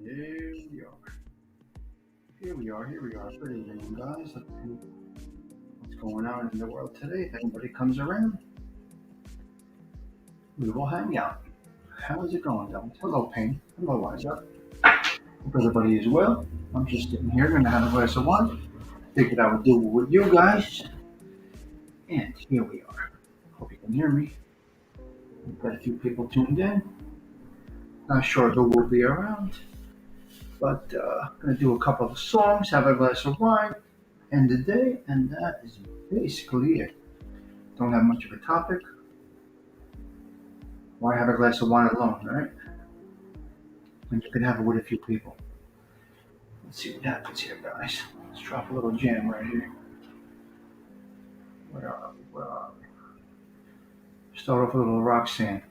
Here we are. Here we are. Good evening, guys. Let's see what's going on in the world today. If anybody comes around, we will hang out. How's it going, guys? Hello, Pain. Hello, what's up? Hope everybody is well. I'm just sitting here, gonna have a glass of wine. Figured I would do it with you guys. And here we are. Hope you can hear me. We've got a few people tuned in. Not sure who will be around, but gonna do a couple of songs, have a glass of wine, end the day, and that is basically it. Don't have much of a topic. Why have a glass of wine alone, right? When you can have it with a few people. Let's see what happens here, guys. Let's drop a little jam right here. Where are we? Where are we? Start off with a little Roxanne.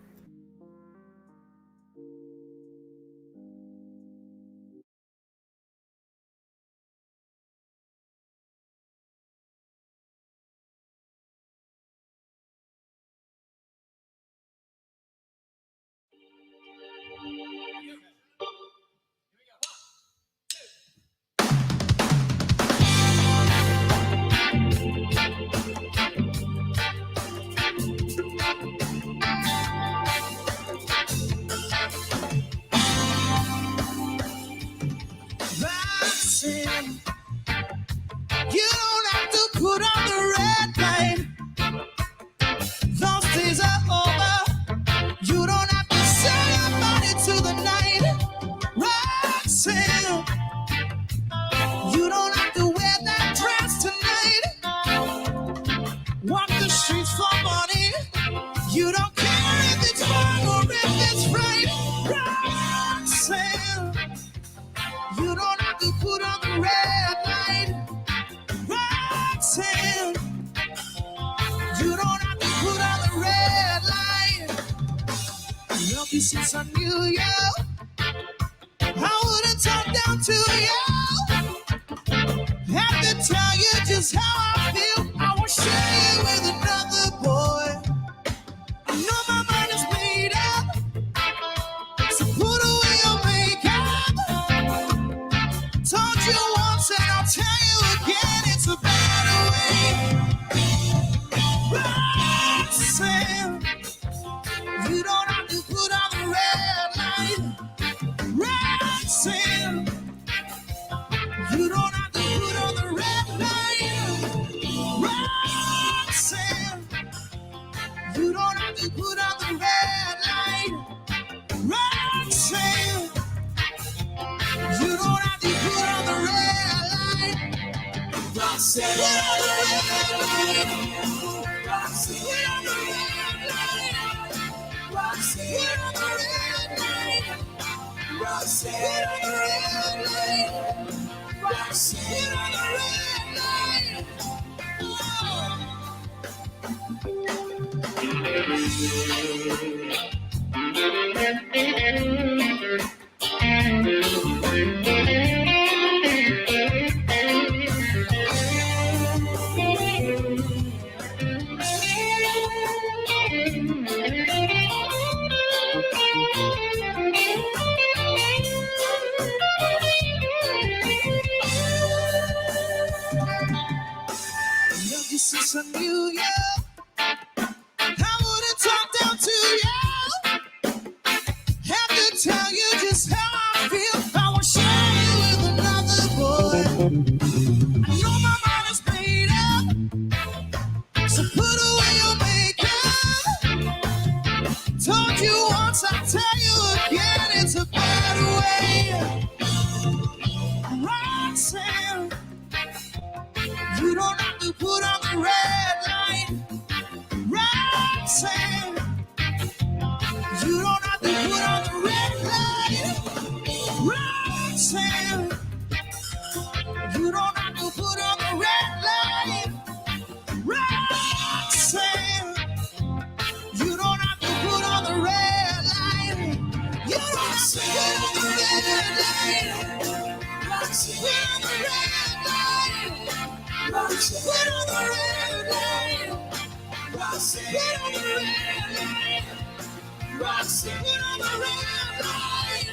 Roxanne, you don't have to put on the red light. Those days are over. You don't have to sell your body to the night. Roxanne, you don't have to wear that dress tonight. Walk the streets for money. You don't care if it's wrong or if it's right. Roxanne, you don't have to put on the red light. Roxanne, you don't have to put on the red light. Love you since I knew you. I wouldn't talk down to you. Have to tell you just how I feel. I won't share you with another boy. I know my mind is made up, so put away your makeup. Told you once and I'll tell you again, it's a better way. Roxanne, you don't have to put on the red light. Roxanne, you don't have to put on the red light. Roxanne, you don't have to put on the red light. Roxanne, you don't have to put on the red light. Roxanne, put on the red light. Roxanne, put on the red light. Roxanne, put on the red light. Roxanne, put on the red light. Roxanne, put on the red light. Love you since I knew you. I wouldn't talk down to you. Have to tell you just how I feel. I won't share you with another boy. I know my mind is made up, so put away your makeup. Told you once, I'll tell you again, it's a better way. Roxanne, you don't have to put on the red light. Roxanne, you don't have to put on the red light. Roxanne, you don't have to put on the red light. Roxanne, you don't have to put on the red light. You don't have to put on the red light. Roxanne, put on the red light. Roxanne, put on the red light. Roxanne, put on the red light. Roxanne, put on the red light.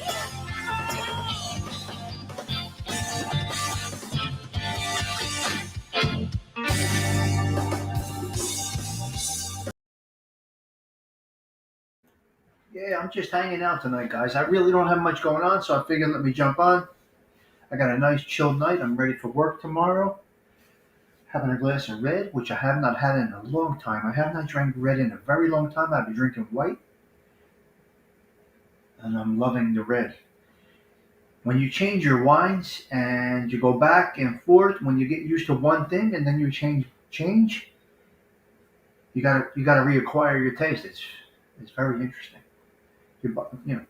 Yeah, I'm just hanging out tonight, guys. I really don't have much going on, so I figured let me jump on. I got a nice chill night. I'm ready for work tomorrow. Having a glass of red, which I have not had in a long time. I have not drank red in a very long time. I've been drinking white, and I'm loving the red. When you change your wines and you go back and forth, when you get used to one thing and then you change, you gotta reacquire your taste. It's very interesting. You know,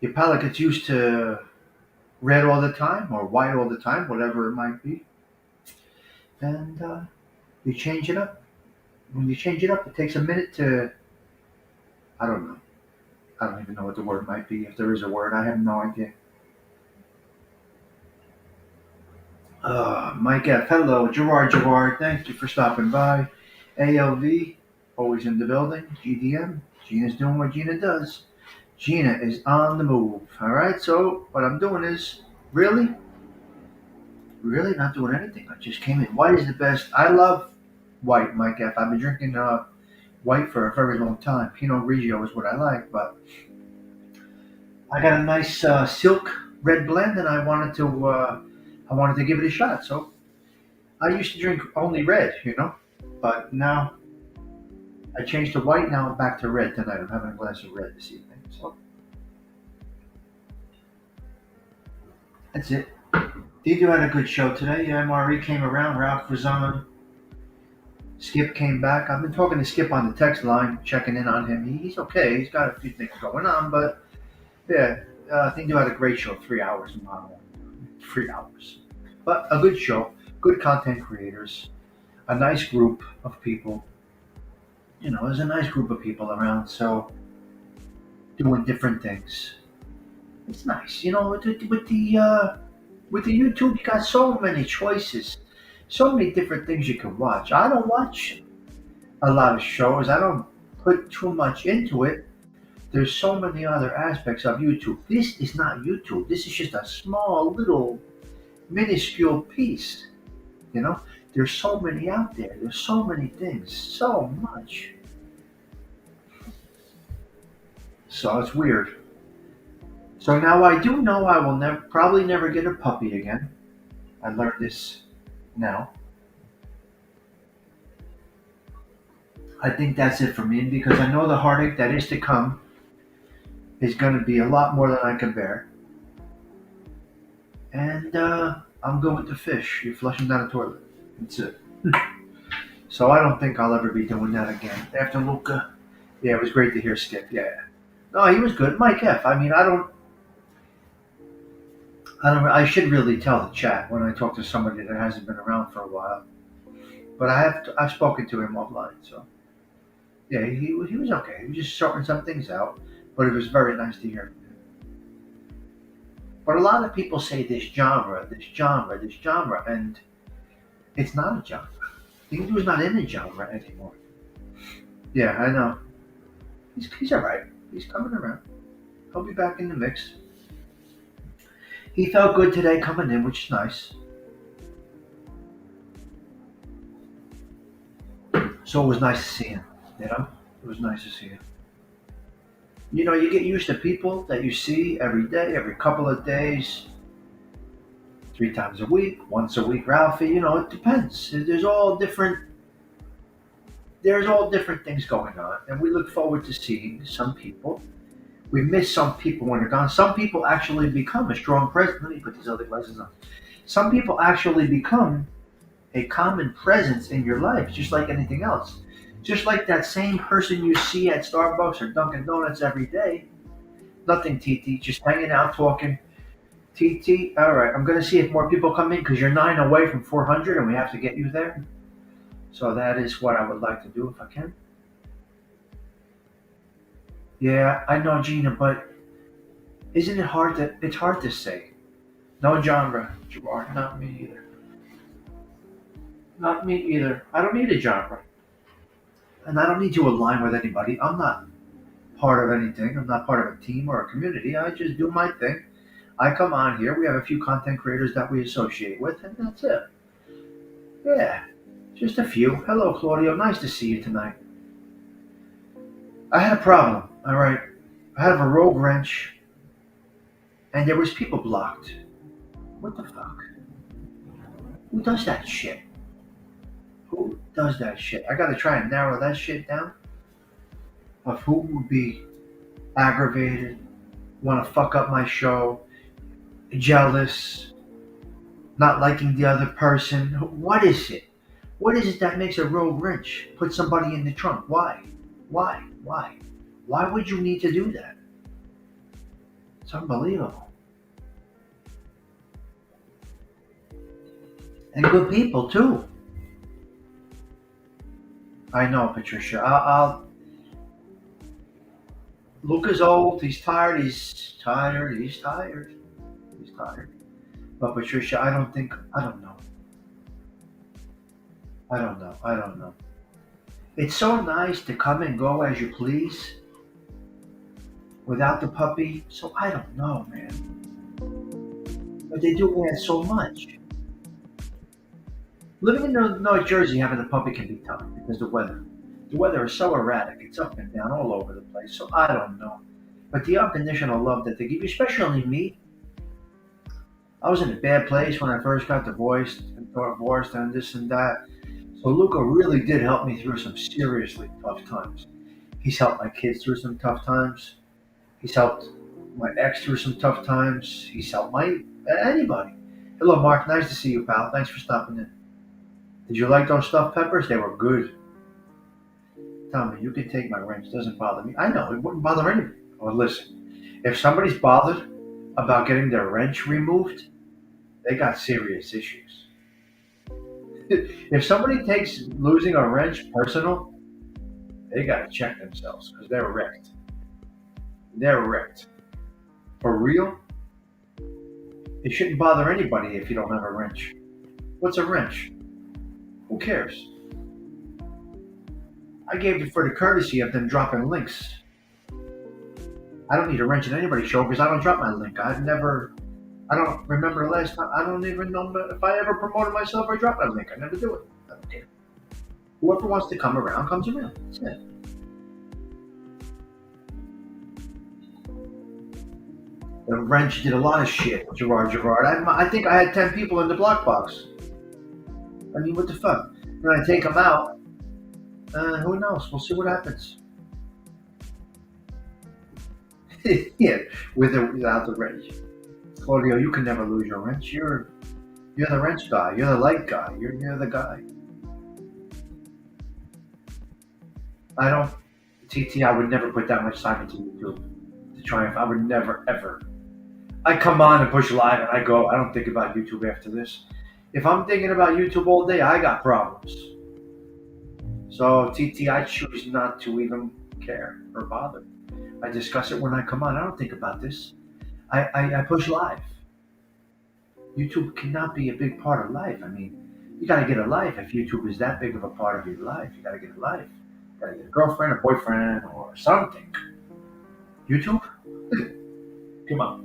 your palate gets used to red all the time or white all the time, whatever it might be, and you change it up. When you change it up, it takes a minute to, I don't know. I don't even know what the word might be. If there is a word, I have no idea. Mike F. Hello, Gerard. Thank you for stopping by. ALV, always in the building. GDM, Gina's doing what Gina does. Gina is on the move. All right, so what I'm doing is really not doing anything. I just came in. White is the best. I love white, Mike F. I've been drinking white for a very long time. Pinot Grigio is what I like, but I got a nice silk red blend, and I wanted to give it a shot. So I used to drink only red, but now I changed to white. Now I'm back to red tonight. I'm having a glass of red this evening. So that's it. Dido had a good show today. MRE came around. Ralph was on. Skip came back. I've been talking to Skip on the text line, checking in on him. He's okay. He's got a few things going on, but yeah, I think you had a great show. 3 hours, Mom. 3 hours, but a good show. Good content creators. A nice group of people. There's a nice group of people around. So doing different things. It's nice. With the YouTube, you got so many choices, so many different things you can watch. I don't watch a lot of shows. I don't put too much into it. There's so many other aspects of YouTube. This is not YouTube. This is just a small, little, minuscule piece. You know, there's so many out there. There's so many things. So much. So it's weird. So now I do know I will probably never get a puppy again. I learned this now. I think that's it for me because I know the heartache that is to come is going to be a lot more than I can bear. And I'm good with the fish. You're flushing down the toilet. That's it. So I don't think I'll ever be doing that again. After Luca, yeah, it was great to hear Skip. Yeah, no, he was good. Mike F. I mean, I should really tell the chat when I talk to somebody that hasn't been around for a while. But I've spoken to him offline, so yeah, he was okay. He was just sorting some things out, but it was very nice to hear from him. But a lot of people say this genre, and it's not a genre. He not in a genre anymore. Yeah, I know. He's all right. He's coming around. He'll be back in the mix. He felt good today coming in, which is nice. So it was nice to see him. It was nice to see him. You get used to people that you see every day, every couple of days, 3 times a week, once a week. Ralphie, it depends. There's all different things going on, and we look forward to seeing some people. We miss some people when they're gone. Some people actually become a strong presence. Let me put these other glasses on. Some people actually become a common presence in your life, just like anything else. Just like that same person you see at Starbucks or Dunkin' Donuts every day. Nothing, TT, just hanging out, talking. TT, all right, I'm going to see if more people come in because you're 9 away from 400 and we have to get you there. So that is what I would like to do if I can. Yeah, I know, Gina, but isn't it hard it's hard to say. No genre, Gerard, not me either. Not me either. I don't need a genre. And I don't need to align with anybody. I'm not part of anything. I'm not part of a team or a community. I just do my thing. I come on here. We have a few content creators that we associate with, and that's it. Yeah, just a few. Hello, Claudio. Nice to see you tonight. I had a problem. All right. I have a rogue wrench, and there was people blocked. What the fuck? Who does that shit? Who does that shit? I gotta try and narrow that shit down of who would be aggravated, want to fuck up my show, jealous, not liking the other person. What is it? What is it that makes a road wrench? Put somebody in the trunk. Why? Why? Why? Why would you need to do that? It's unbelievable. And good people too. I know, Patricia. Luca's old. He's tired. He's tired. He's tired. He's tired. But Patricia, I don't think. I don't know. I don't know. I don't know. It's so nice to come and go as you please without the puppy. So I don't know, man. But they do add so much. Living in North Jersey, having a puppy can be tough because the weather. The weather is so erratic. It's up and down all over the place. So I don't know. But the unconditional love that they give you, especially me, I was in a bad place when I first got divorced and this and that. So Luca really did help me through some seriously tough times. He's helped my kids through some tough times. He's helped my ex through some tough times. He's helped my anybody. Hello, Mark. Nice to see you, pal. Thanks for stopping in. Did you like those stuffed peppers? They were good. Tell me, you can take my wrench. It doesn't bother me. I know it wouldn't bother anybody. Well, listen, if somebody's bothered about getting their wrench removed, they got serious issues. If somebody takes losing a wrench personal, they got to check themselves because they're wrecked. They're wrecked. For real, it shouldn't bother anybody if you don't have a wrench. What's a wrench? Who cares? I gave it for the courtesy of them dropping links. I don't need a wrench in anybody's show because I don't drop my link. I don't remember the last time. I don't even know if I ever promoted myself or dropped my link. I never do it. I don't care. Whoever wants to come around comes around. That's it. The wrench did a lot of shit, Gerard. I think I had 10 people in the block box. I mean, what the fuck? When I take them out, who knows? We'll see what happens. Yeah, with or without the wrench. Claudio, you can never lose your wrench. You're the wrench guy. You're the light guy. You're the guy. I don't. TT, I would never put that much time into YouTube to triumph. I would never ever. I come on and push live and I go. I don't think about YouTube after this. If I'm thinking about YouTube all day, I got problems. So TT, I choose not to even care or bother. I discuss it when I come on. I don't think about this. I push live. YouTube cannot be a big part of life. I mean, you got to get a life. If YouTube is that big of a part of your life, you got to get a life. You got to get a girlfriend, a boyfriend, or something. YouTube? Come on.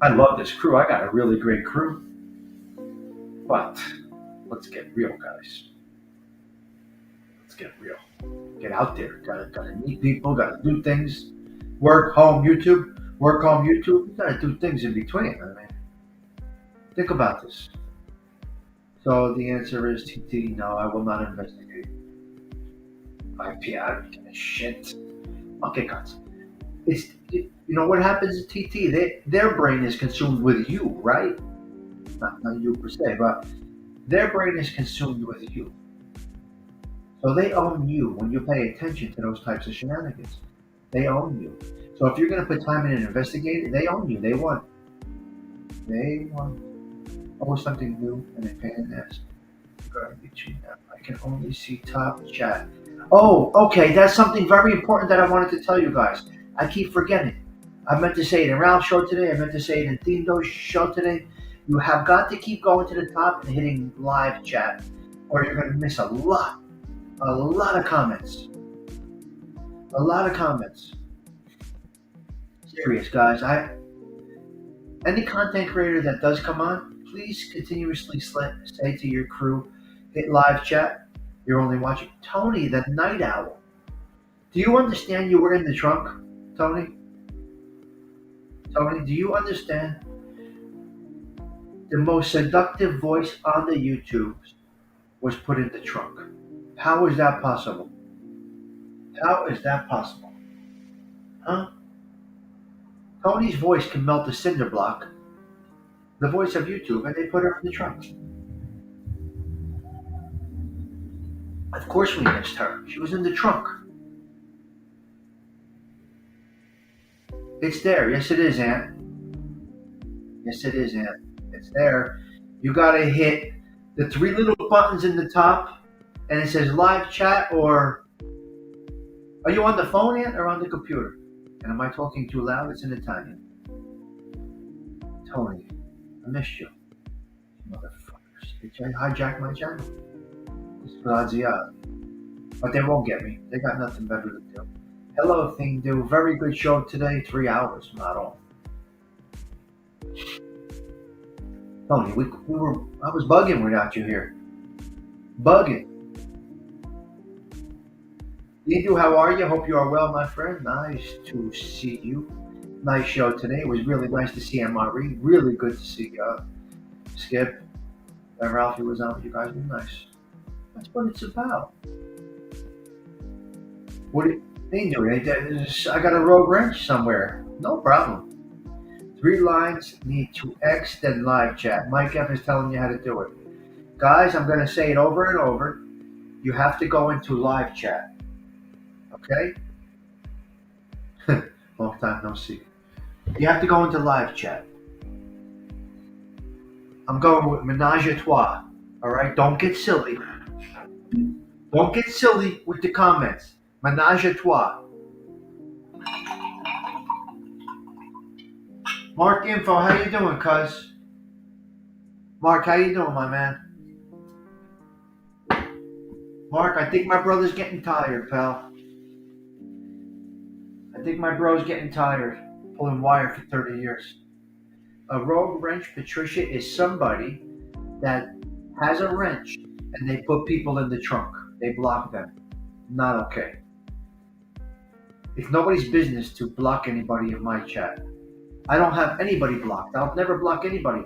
I love this crew. I got a really great crew. But let's get real, guys. Let's get real. Get out there. Gotta meet people. Gotta do things. Work, home, YouTube. Work, home, YouTube. You gotta do things in between. I mean, think about this. So the answer is TT. No, I will not investigate. I don't give a shit. Okay, guys. You know what happens to TT? Their brain is consumed with you, right? Not you per se, but their brain is consumed with you. So they own you when you pay attention to those types of shenanigans. They own you. So if you're going to put time in and investigate it, they own you. They want. They want. Always something new and a pain in the ass. Garbage. I can only see top chat. Oh, okay. That's something very important that I wanted to tell you guys. I keep forgetting. I meant to say it in Ralph's show today. I meant to say it in Tindo's show today. You have got to keep going to the top and hitting live chat, or you're going to miss a lot of comments. A lot of comments. Serious, guys. Any content creator that does come on, please continuously say to your crew, hit live chat. You're only watching Tony, the night owl. Do you understand you were in the trunk, Tony, Tony, do you understand? The most seductive voice on the YouTube was put in the trunk. How is that possible? How is that possible? Huh? Tony's voice can melt a cinder block, the voice of YouTube, and they put her in the trunk. Of course we missed her. She was in the trunk. It's there. Yes, it is, Aunt. Yes, it is, Aunt. It's there. You gotta hit the three little buttons in the top, and it says live chat, or are you on the phone, Aunt, or on the computer? And am I talking too loud? It's in Italian. Tony, I missed you. Motherfuckers. They hijacked my channel. Graziati. But they won't get me. They got nothing better to do. Hello, thing do. Very good show today. 3 hours, not all. Tony, we were. I was bugging without you here. Bugging. Lidu, how are you? Hope you are well, my friend. Nice to see you. Nice show today. It was really nice to see MRE. Really good to see Skip and Ralphie was on with you guys. Were nice. That's what it's about. What do they do? I got a rogue wrench somewhere. No problem. 3 lines need to X then live chat. Mike F is telling you how to do it. Guys, I'm going to say it over and over. You have to go into live chat. Okay? Long time no see. You have to go into live chat. I'm going with menage a trois. All right? Don't get silly. Don't get silly with the comments. Menage a trois. Mark Info, how you doing, cuz? Mark, how you doing, my man? Mark, I think my brother's getting tired, pal. I think my bro's getting tired. Pulling wire for 30 years. A rogue wrench, Patricia, is somebody that has a wrench and they put people in the trunk. They block them. Not okay. It's nobody's business to block anybody in my chat. I don't have anybody blocked. I'll never block anybody.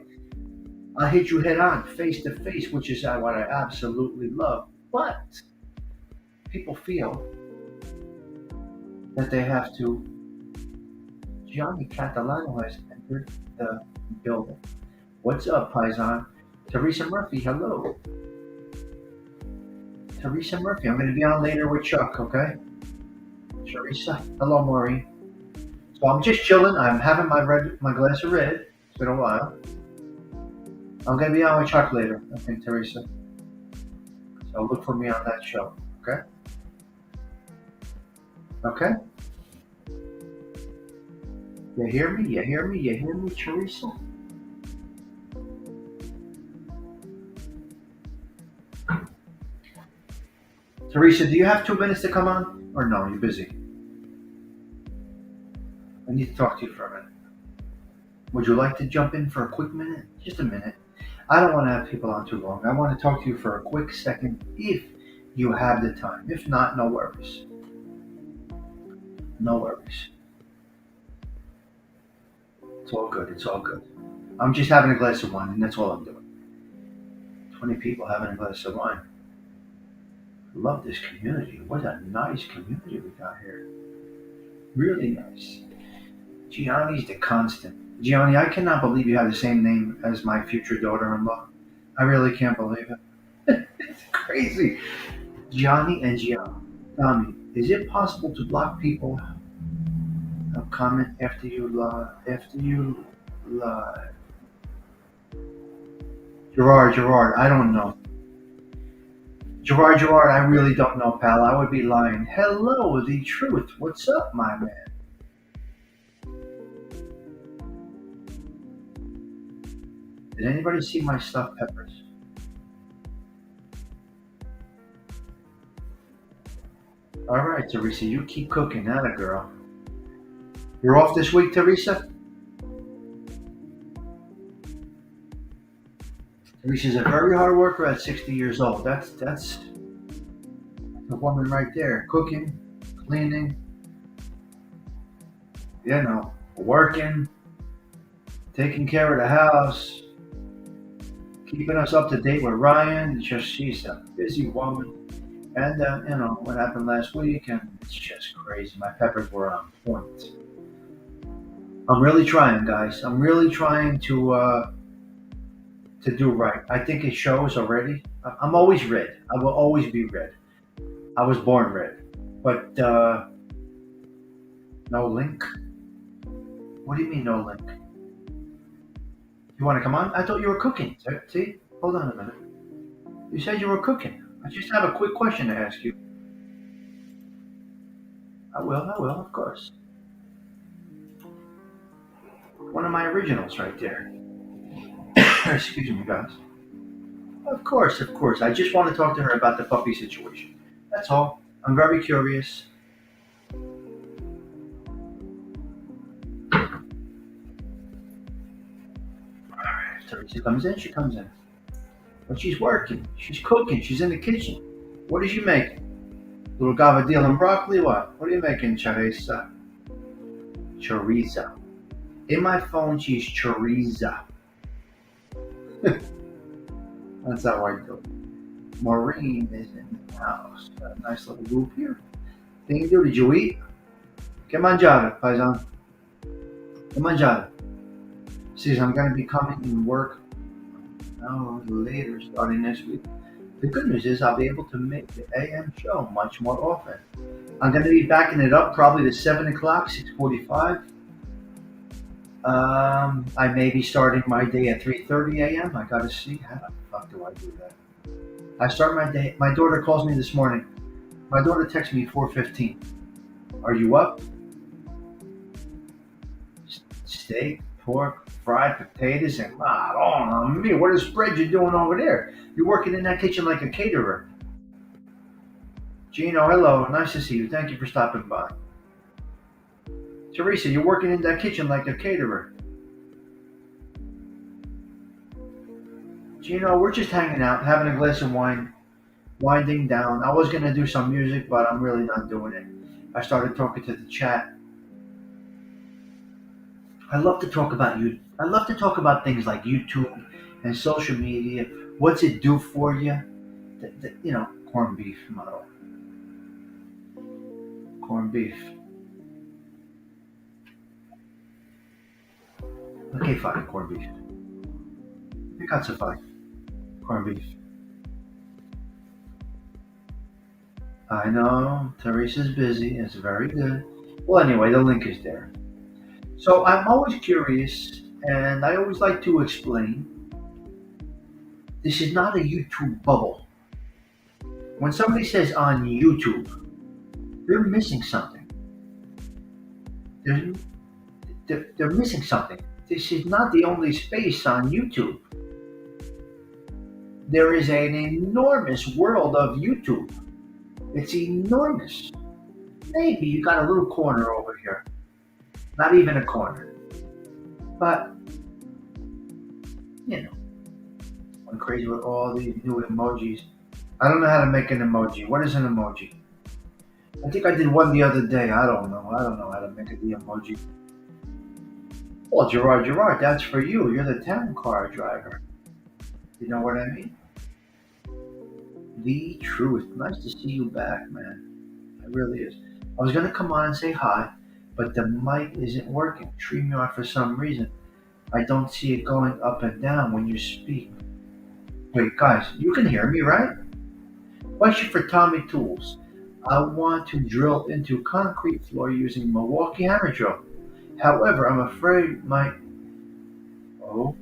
I'll hit you head on, face to face, which is what I absolutely love. But people feel that they have to. Gianni Catalano has entered the building. What's up, Paisan? Teresa Murphy, hello. Teresa Murphy, I'm going to be on later with Chuck, okay? Teresa, hello, Maureen. So I'm just chilling. I'm having my glass of red. It's been a while. I'm going to be on with Chuck later, I think, Teresa. So look for me on that show, okay? Okay? You hear me? You hear me? You hear me, Teresa? Teresa, do you have 2 minutes to come on? Or no, you're busy? I need to talk to you for a minute. Would you like to jump in for a quick minute? Just a minute. I don't want to have people on too long. I want to talk to you for a quick second if you have the time. If not, no worries. No worries. It's all good. It's all good. I'm just having a glass of wine, and that's all I'm doing. 20 people having a glass of wine. I love this community. What a nice community we got here. Really nice. Gianni's the constant. Gianni, I cannot believe you have the same name as my future daughter-in-law. I really can't believe it. It's crazy. Gianni and Gianni. Tommy, is it possible to block people? A comment after you live. Gerard, I don't know. Gerard, I really don't know, pal. I would be lying. Hello, the truth. What's up, my man? Did anybody see my stuffed peppers? All right, Teresa, you keep cooking, atta girl. You're off this week, Teresa? Teresa's a very hard worker at 60 years old. That's the woman right there. Cooking, cleaning. working, taking care of the house, keeping us up to date with Ryan. She's a busy woman. And what happened last week, and it's just crazy. My peppers were on point. I'm really trying, guys. I'm really trying to do right. I think it shows already. I'm always red. I will always be red. I was born red. But no link. What do you mean no link? You want to come on? I thought you were cooking. See? Hold on a minute. You said you were cooking. I just have a quick question to ask you. I will, of course. One of my originals right there. Excuse me, guys. Of course, of course. I just want to talk to her about the puppy situation. That's all. I'm very curious. If Teresa comes in, she comes in. But she's working. She's cooking. She's in the kitchen. What is she making? Little gavadil and broccoli? What are you making, Teresa? Chorizo. In my phone, she's chorizo. That's how I do it. Maureen is in the house. Got a nice little group here. Thing you do? Did you eat? Che mangiare, paisan? Che mangiare? Says I'm going to be coming in work hours later starting next week. The good news is I'll be able to make the AM show much more often. I'm going to be backing it up probably to 7 o'clock, 6:45. I may be starting my day at 3:30 a.m. I got to see how the fuck do I do that. I start my day. My daughter calls me this morning. My daughter texts me 4:15. Are you up? Steak, pork, fried potatoes, and oh me, what a spread you doing over there? You're working in that kitchen like a caterer. Gino, hello, nice to see you. Thank you for stopping by. Teresa, you're working in that kitchen like a caterer. Gino, we're just hanging out, having a glass of wine, winding down. I was gonna do some music, but I'm really not doing it. I started talking to the chat. I love to talk about you. I love to talk about things like YouTube and social media. What's it do for you? Corned beef model. Corned beef. Okay, fine, corned beef. I got some fine. Corned beef. I know, Teresa's busy. It's very good. Well, anyway, the link is there. So I'm always curious, and I always like to explain. This is not a YouTube bubble. When somebody says on YouTube, they're missing something. They're, they're missing something. This is not the only space on YouTube. There is an enormous world of YouTube. It's enormous. Maybe you got a little corner over here. Not even a corner. But, I'm crazy with all these new emojis. I don't know how to make an emoji. What is an emoji? I think I did one the other day. I don't know. I don't know how to make the emoji. Well, Gerard, that's for you. You're the town car driver. You know what I mean? The truth. Nice to see you back, man. It really is. I was gonna come on and say hi, but the mic isn't working. StreamYard for some reason. I don't see it going up and down when you speak. Wait, guys, you can hear me, right? Question for Tommy Tools. I want to drill into concrete floor using Milwaukee hammer drill. However, I'm afraid my... Oh.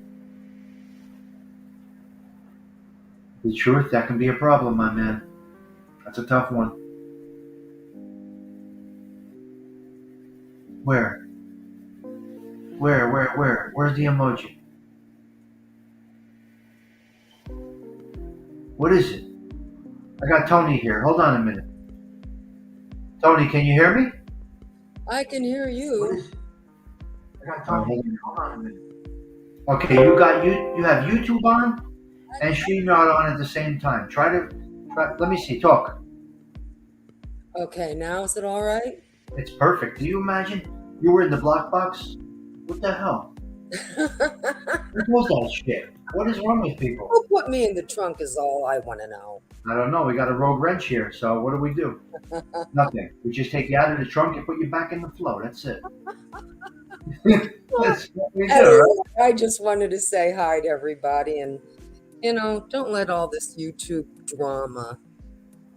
The truth, that can be a problem, my man. That's a tough one. Where? Where? Where's the emoji? What is it? I got Tony here. Hold on a minute. Tony, can you hear me? I can hear What you. is it? I got Tony here. Hold on a minute. Okay, you have YouTube on and StreamYard on at the same time. Try. Let me see. Talk. Okay, now is it all right? It's perfect. Do you imagine You were in the block box? What the hell? What was that shit? What is wrong with people? Who put me in the trunk is all I want to know. I don't know. We got a rogue wrench here, so what do we do? Nothing. We just take you out of the trunk and put you back in the flow. That's it. That's what we do, Anyway, right? I just wanted to say hi to everybody and, don't let all this YouTube drama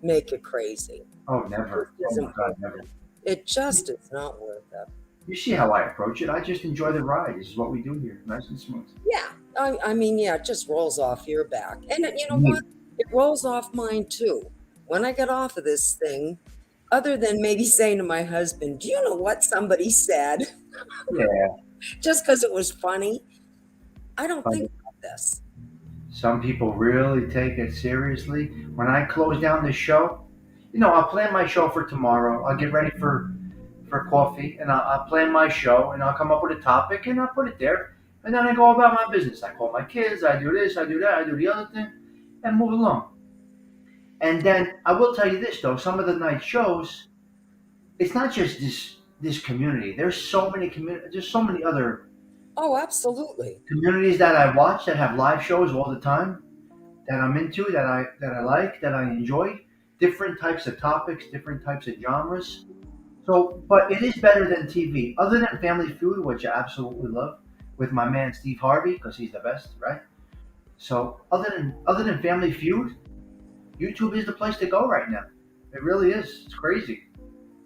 make it crazy. Oh, It never. Oh my isn't God, worth never. it. It just is not worth it. You see how I approach it. I just enjoy the ride. This is what we do here. Nice and smooth. Yeah. I mean, yeah, it just rolls off your back. And you know Me. what? It rolls off mine too. When I get off of this thing, other than maybe saying to my husband, do you know what somebody said? Yeah. Just because it was funny, I don't But think about this. some people really take it seriously. When I close down the show, I'll plan my show for tomorrow. I'll get ready for coffee, and I'll plan my show, and I'll come up with a topic, and I'll put it there, and then I go about my business. I call my kids, I do this, I do that, I do the other thing, and move along. And then I will tell you this though: some of the night shows, it's not just this community. There's so many other Oh, absolutely. communities that I watch that have live shows all the time that I'm into, that I like, that I enjoy. Different types of topics, different types of genres. So, but it is better than TV. Other than Family Feud, which I absolutely love, with my man Steve Harvey because he's the best, right? So, other than Family Feud, YouTube is the place to go right now. It really is. It's crazy.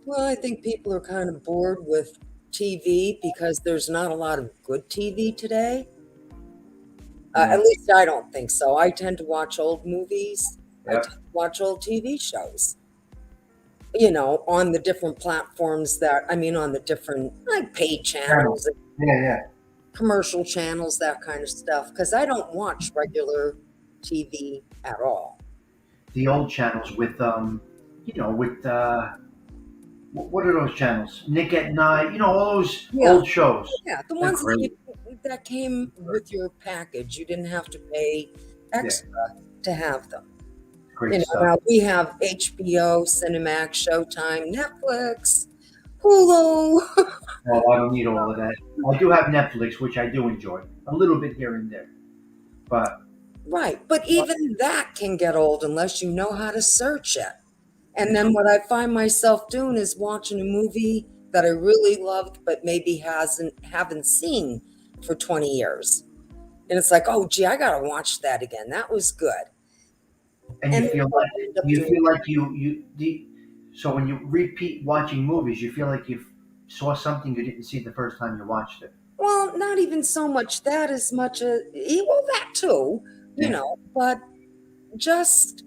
Well, I think people are kind of bored with TV because there's not a lot of good TV today. At Yeah. least I don't think so. I tend to watch old movies. I Yep. tend to watch old TV shows. On the different platforms on the different like paid Channels. channels and Yeah, yeah. commercial channels, that kind of stuff. Because I don't watch regular TV at all. The old channels with with what are those channels? Nick at Night. All those Yeah, old shows. yeah, the They're ones great. that came with your package. You didn't have to pay Yeah, extra to have them. great stuff. Now we have HBO, Cinemax, Showtime, Netflix, Hulu. Well, I don't need all of that. I do have Netflix, which I do enjoy a little bit here and there. But Right, but even that can get old unless you know how to search it. And then what I find myself doing is watching a movie that I really loved, but maybe haven't seen for 20 years. And it's like, oh, gee, I gotta watch that again. That was good. and And you that's feel what like I end up you doing. feel like so when you repeat watching movies, you feel like you saw something you didn't see the first time you watched it. Well, not even so much that as much as, well, that too, Yeah. but just,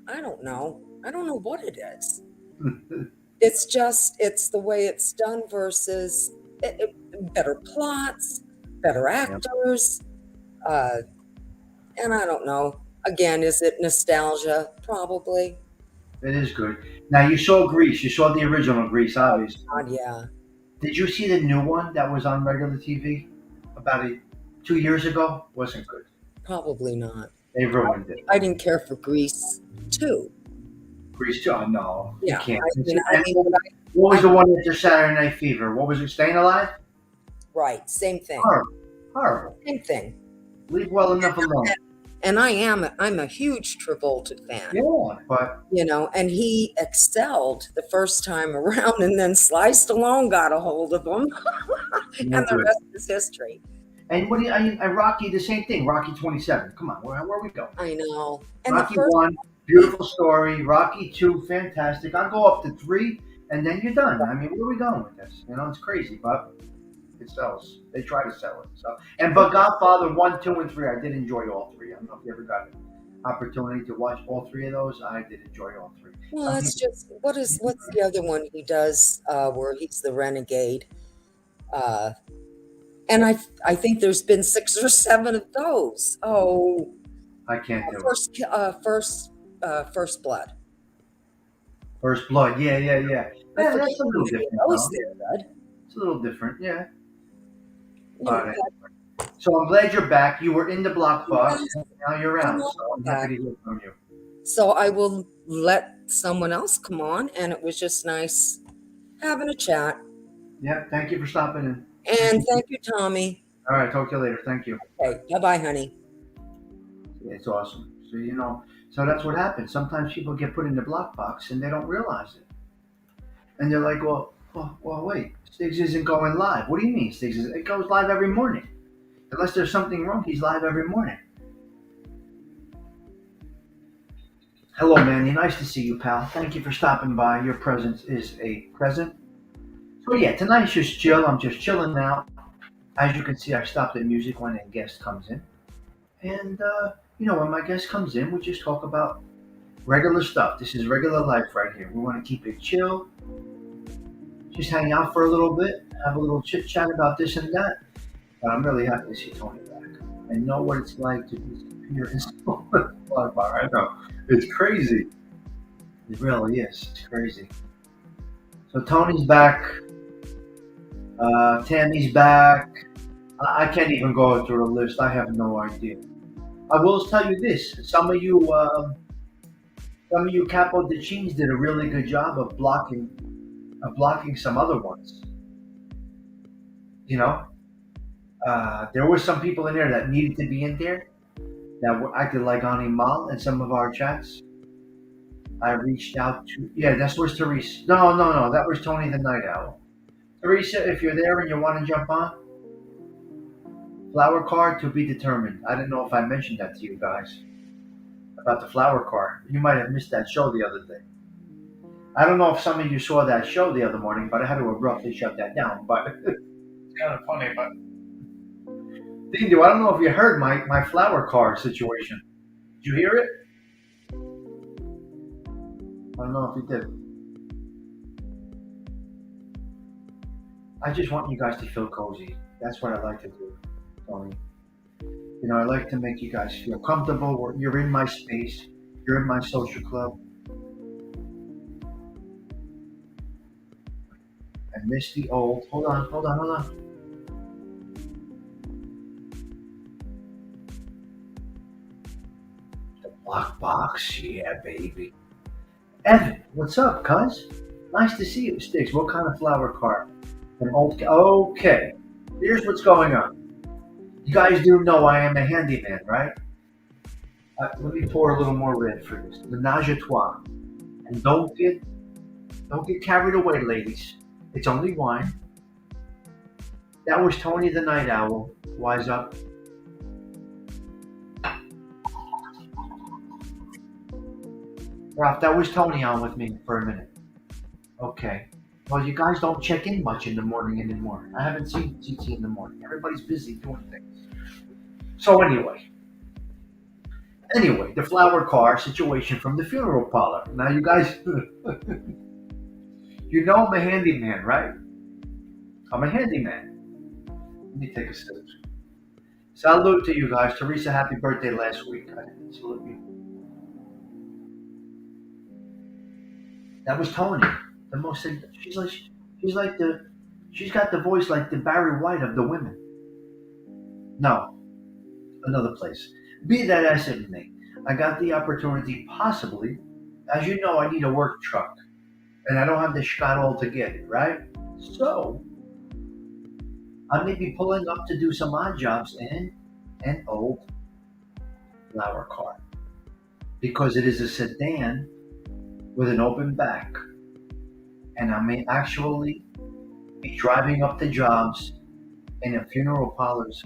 I don't know. I don't know what it is. It's the way it's done versus better plots, better Yep. actors. Uh, and I don't know. Again, is it nostalgia? Probably. It is good. Now you saw Grease. You saw the original Grease, obviously. God, yeah. Did you see the new one that was on regular TV about 2 years ago? Wasn't good. Probably not. They ruined it. I didn't care for Grease too. Grease too. Oh, no, you Yeah. can't. I mean, What was the one after Saturday Night Fever? What was it? Staying Alive? right. Same thing. Horrible. Horrible. Same thing. Leave well enough alone. And I'm a huge Travolta fan. Yeah, but And he excelled the first time around, and then Sly Stallone got a hold of him, and no the good. rest is history. And what do you? And Rocky, the same thing. Rocky 27. Come on, where we go? I know. And the Rocky first, 1, beautiful story. Rocky 2, fantastic. I'll go up to 3, and then you're done. I mean, where are we going with this? It's crazy, but it sells. They try to sell it. So, but Godfather 1, 2, and 3, I did enjoy all 3. I don't know if you ever got an opportunity to watch all 3 of those. I did enjoy all 3. well, it's just what's the other one he does where he's the renegade? Uh, and I think there's been 6 or 7 of those. Oh, I can't do it. First Blood. First Blood. Yeah, yeah, yeah. I Yeah, forget that's a how little many different. of those Though. they're good. It's a little different. Yeah. You know, But so I'm glad you're back. You were in the block box, Yes, and now you're I'm out. all So I'm back. happy to hear from you. So I will let someone else come on, and it was just nice having a chat. Yep. Thank you for stopping in. And thank you, Tommy. All right. Talk to you later. Thank you. Okay, bye-bye, honey. Yeah, it's awesome. So so that's what happens. Sometimes people get put in the block box and they don't realize it, and they're like, well, wait, Stigs isn't going live. What do you mean, Stigs? It goes live every morning. Unless there's something wrong, he's live every morning. Hello, Manny. Nice to see you, pal. Thank you for stopping by. Your presence is a present. So yeah, tonight's just chill. I'm just chilling now. As you can see, I stopped the music when a guest comes in, and when my guest comes in, we just talk about regular stuff. This is regular life right here. We want to keep it chill, just hang out for a little bit, have a little chit chat about this and that. But I'm really happy to see Tony back. I know what it's like to disappear in someone's blood bar. I know. It's crazy. It really is. It's crazy. So Tony's back. Tammy's back. I can't even go through the list. I have no idea. I will tell you this: some of you capo de chins did a really good job of blocking some other ones. You know, there were some people in there that needed to be in there that were acted like animal in some of our chats. I reached out to, yeah, that was Teresa. No, no, no, that was Tony the Night Owl. Teresa, if you're there and you want to jump on, flower card to be determined. I don't know if I mentioned that to you guys about the flower card. You might have missed that show the other day. I don't know if some of you saw that show the other morning, but I had to abruptly shut that down. But it's kind of funny. But Dindu, I don't know if you heard my flower card situation. Did you hear it? I don't know if you did. I just want you guys to feel cozy. That's what I like to do, Tony. I like to make you guys feel comfortable. You're in my space. You're in my social club. I miss the old. Hold on, hold on, hold on. The block box, yeah, baby. Evan, what's up, cuz? Nice to see you, Sticks. What kind of flower card? An old. Okay. Here's what's going on. You guys do know I am a handyman, right? Let me pour a little more red for this. Menage a trois. And don't get carried away, ladies. It's only wine. That was Tony the Night Owl. Wise up. Ralph, that was Tony on with me for a minute. Okay. Well, you guys don't check in much in the morning anymore. I haven't seen TT in the morning. Everybody's busy doing things. So anyway, the flower car situation from the funeral parlor. Now, you guys, you know I'm a handyman, right? I'm a handyman. Let me take a sip. Salute to you guys. Teresa, happy birthday last week. I didn't salute you. That was Tony. The most. She's got the voice like the Barry White of the women. No, another place. Be that as it may, I got the opportunity possibly. As you know, I need a work truck, and I don't have the shot all to get it, right? So, I may be pulling up to do some odd jobs in an old flower car because it is a sedan with an open back, and I may actually be driving up the jobs in a funeral parlor's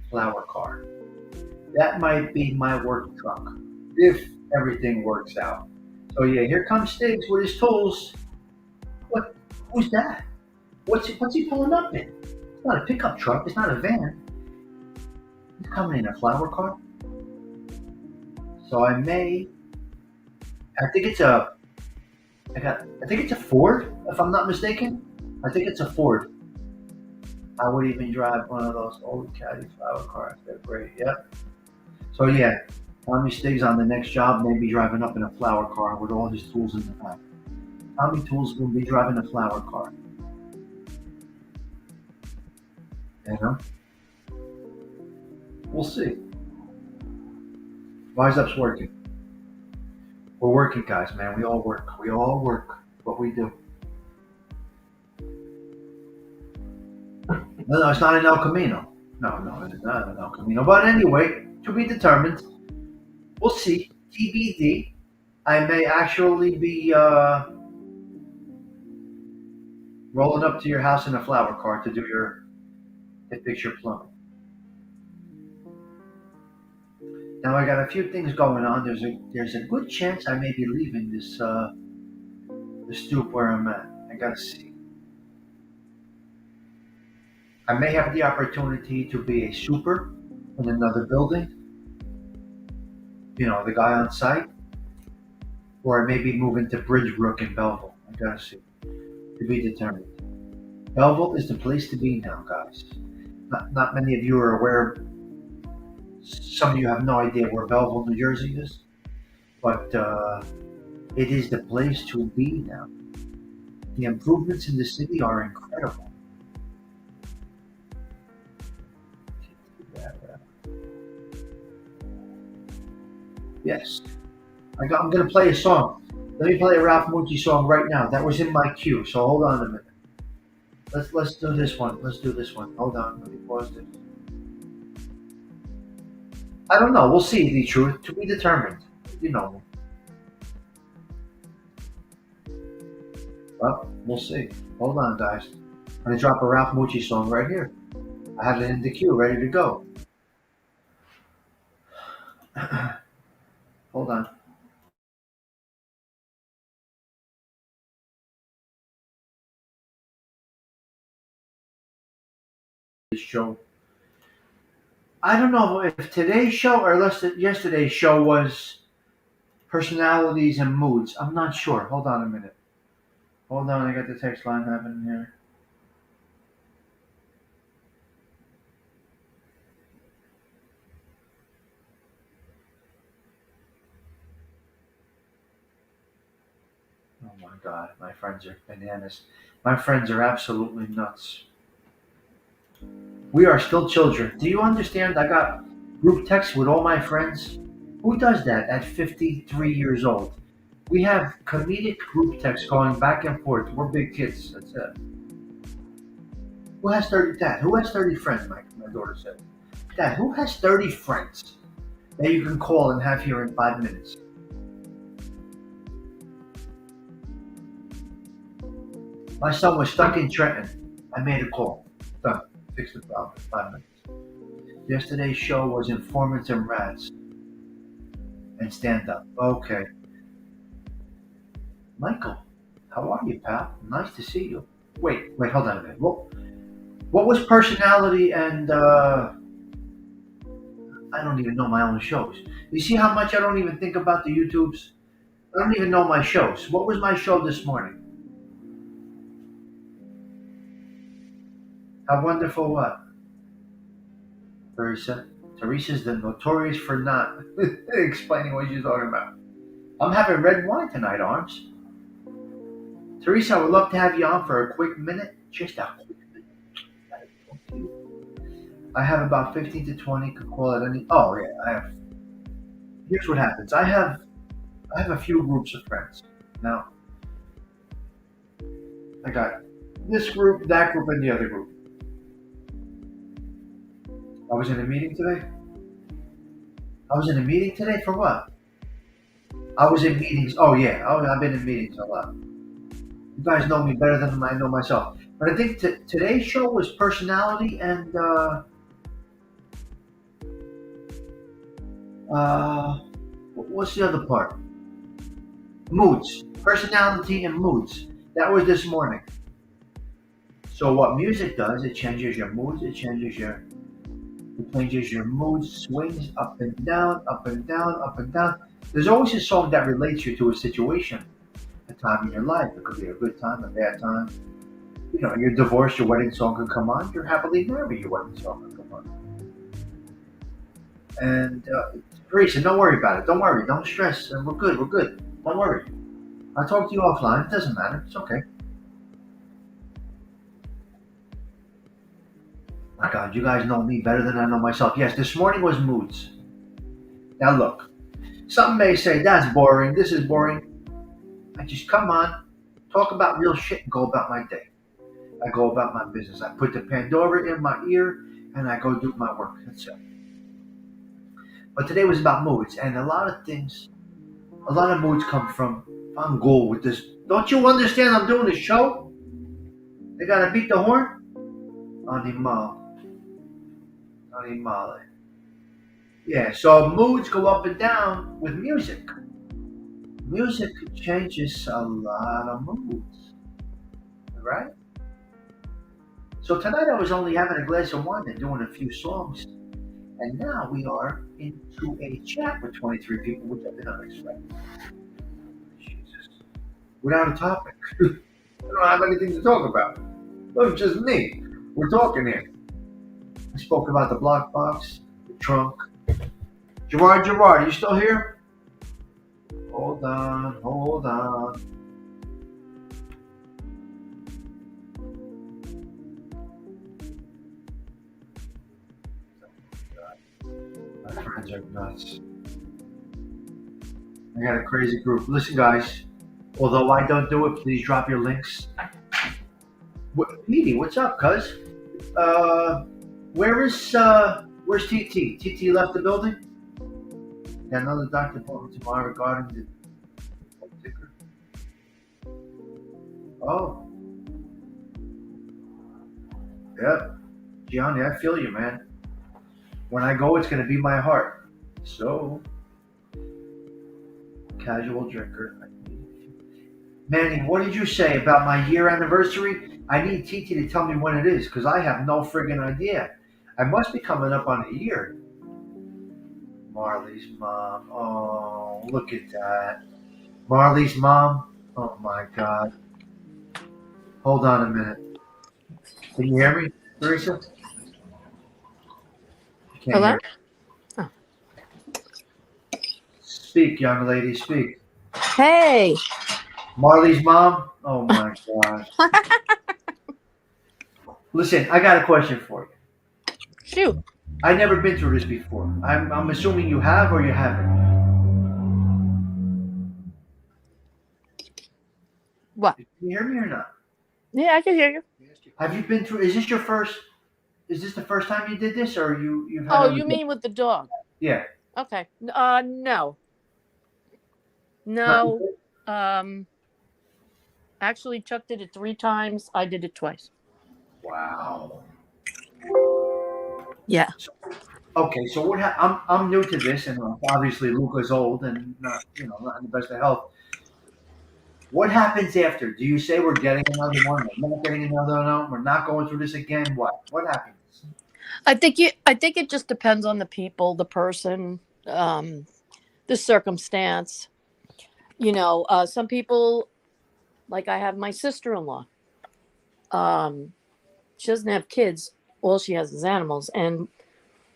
flower car. That might be my work truck if everything works out. So yeah, here comes Stiggs with his tools. What? Who's that? What's he pulling up in? It's not a pickup truck. It's not a van. He's coming in a flower car. So I may. I think it's a. I think it's a Ford, if I'm not mistaken. I think it's a Ford. I would even drive one of those old caddy flower cars. They're great. Yep. So yeah, Tommy Stiggs on the next job may be driving up in a flower car with all his tools in the back. Tommy Tools will be driving a flower car. You know? We'll see. Wise Up's working. We're working, guys, man. We all work. We all work what we do. No, no, it's not in El Camino. No, no, it's not in El Camino. But anyway, to be determined. We'll see. TBD. I may actually be rolling up to your house in a flower cart to fix your plumbing. Now I got a few things going on. There's a good chance I may be leaving the stoop where I'm at. I gotta see. I may have the opportunity to be a super in another building. The guy on site, or I may be moving to Bridgebrook in Belleville. I gotta see. To be determined. Belleville is the place to be now, guys. Not many of you are aware. Some of you have no idea where Belleville, New Jersey is, but it is the place to be now. The improvements in the city are incredible. Yes, I'm going to play a song. Let me play a Ralph Mucci song right now. That was in my queue, so hold on a minute. Let's do this one. Let's do this one. Hold on. Let me pause this. I don't know. We'll see. The truth to be determined. You know me. Well, we'll see. Hold on, guys. I'm gonna drop a Ralph Mucci song right here. I have it in the queue, ready to go. Hold on. This show. I don't know if today's show or yesterday's show was personalities and moods. I'm not sure. Hold on a minute. Hold on. I got the text line happening here. Oh my God, my friends are bananas. My friends are absolutely nuts. We are still children. Do you understand? I got group texts with all my friends. Who does that at 53 years old? We have comedic group texts going back and forth. We're big kids. That's it. Who has 30? Dad, who has 30 friends? My daughter said. Dad, who has 30 friends that you can call and have here in 5 minutes? My son was stuck in Trenton. I made a call. Done. Fixed the problem in 5 minutes. Yesterday's show was informants and rats and stand up. Okay. Michael, how are you, pal? Nice to see you. Wait, hold on a minute. What was personality and I don't even know my own shows. You see how much I don't even think about the YouTubes? I don't even know my shows. What was my show this morning? How wonderful what? Teresa. Teresa's the notorious for not explaining what she's talking about. I'm having red wine tonight, Arms. Teresa, I would love to have you on for a quick minute. Just a quick minute. I have about 15 to 20. Could call it any. Oh yeah, I have. Here's what happens. I have a few groups of friends. Now I got this group, that group, and the other group. I was in a meeting today. I was in a meeting today for what? I was in meetings. Oh yeah, I've been in meetings a lot. You guys know me better than I know myself. But I think today's show was personality and what's the other part? Moods, personality and moods. That was this morning. So what music does, it changes your moods. It changes your mood swings up and down, up and down, up and down. There's always a song that relates you to a situation, a time in your life. It could be a good time, a bad time. You're divorced, your wedding song could come on. You're happily married, your wedding song could come on. And Teresa, don't worry about it. Don't worry. Don't stress. We're good. We're good. Don't worry. I'll talk to you offline. It doesn't matter. It's okay. My God, you guys know me better than I know myself. Yes, this morning was moods. Now look, some may say that's boring. This is boring. I just come on, talk about real shit, and go about my day. I go about my business. I put the Pandora in my ear and I go do my work. That's it. But today was about moods, and a lot of moods come from, I'm cool with this. Don't you understand I'm doing a show? They gotta beat the horn? Animal. Animale. Yeah, so moods go up and down with music. Music changes a lot of moods, right? So tonight I was only having a glass of wine and doing a few songs, and now we are into a chat with 23 people, which I did not expect. Jesus. Without a topic. I don't have anything to talk about. It's just me. We're talking here. I spoke about the block box, the trunk. Gerard, are you still here? Hold on, hold on. My friends are nuts. I got a crazy group. Listen, guys. Although I don't do it, please drop your links. Petey, what's up, cuz? Uh, where's TT? TT left the building? Got another doctor appointment tomorrow regarding the ticker. Oh, yep. Gianni, I feel you, man. When I go, it's gonna be my heart. So, casual drinker. Manny, what did you say about my year anniversary? I need TT to tell me when it is, because I have no friggin' idea. I must be coming up on a year. Marley's mom. Oh, look at that. Marley's mom. Oh my God. Hold on a minute. Can you hear me, Teresa? I can't Hello? hear. Oh. Speak, young lady, speak. Hey. Marley's mom? Oh my gosh. Listen, I got a question for you. Shoot. I've never been through this before. I'm assuming you have or you haven't. What? Can you hear me or not? Yeah, I can hear you. Have you been through? Is this the first time you did this, or you've had? Oh, Other you mean with the dog? Yeah. Okay. No. Not, No. Um, actually, Chuck did it 3 times. I did it twice. wow. Yeah. Okay, so I'm new to this, and obviously Luca's old and not in the best of health. What happens after? Do you say we're getting another one? We're not getting another one. We're not going through this again. What happens? I think it just depends on the people, the person, the circumstance. Some people, like I have my sister-in-law. She doesn't have kids. All she has is animals, and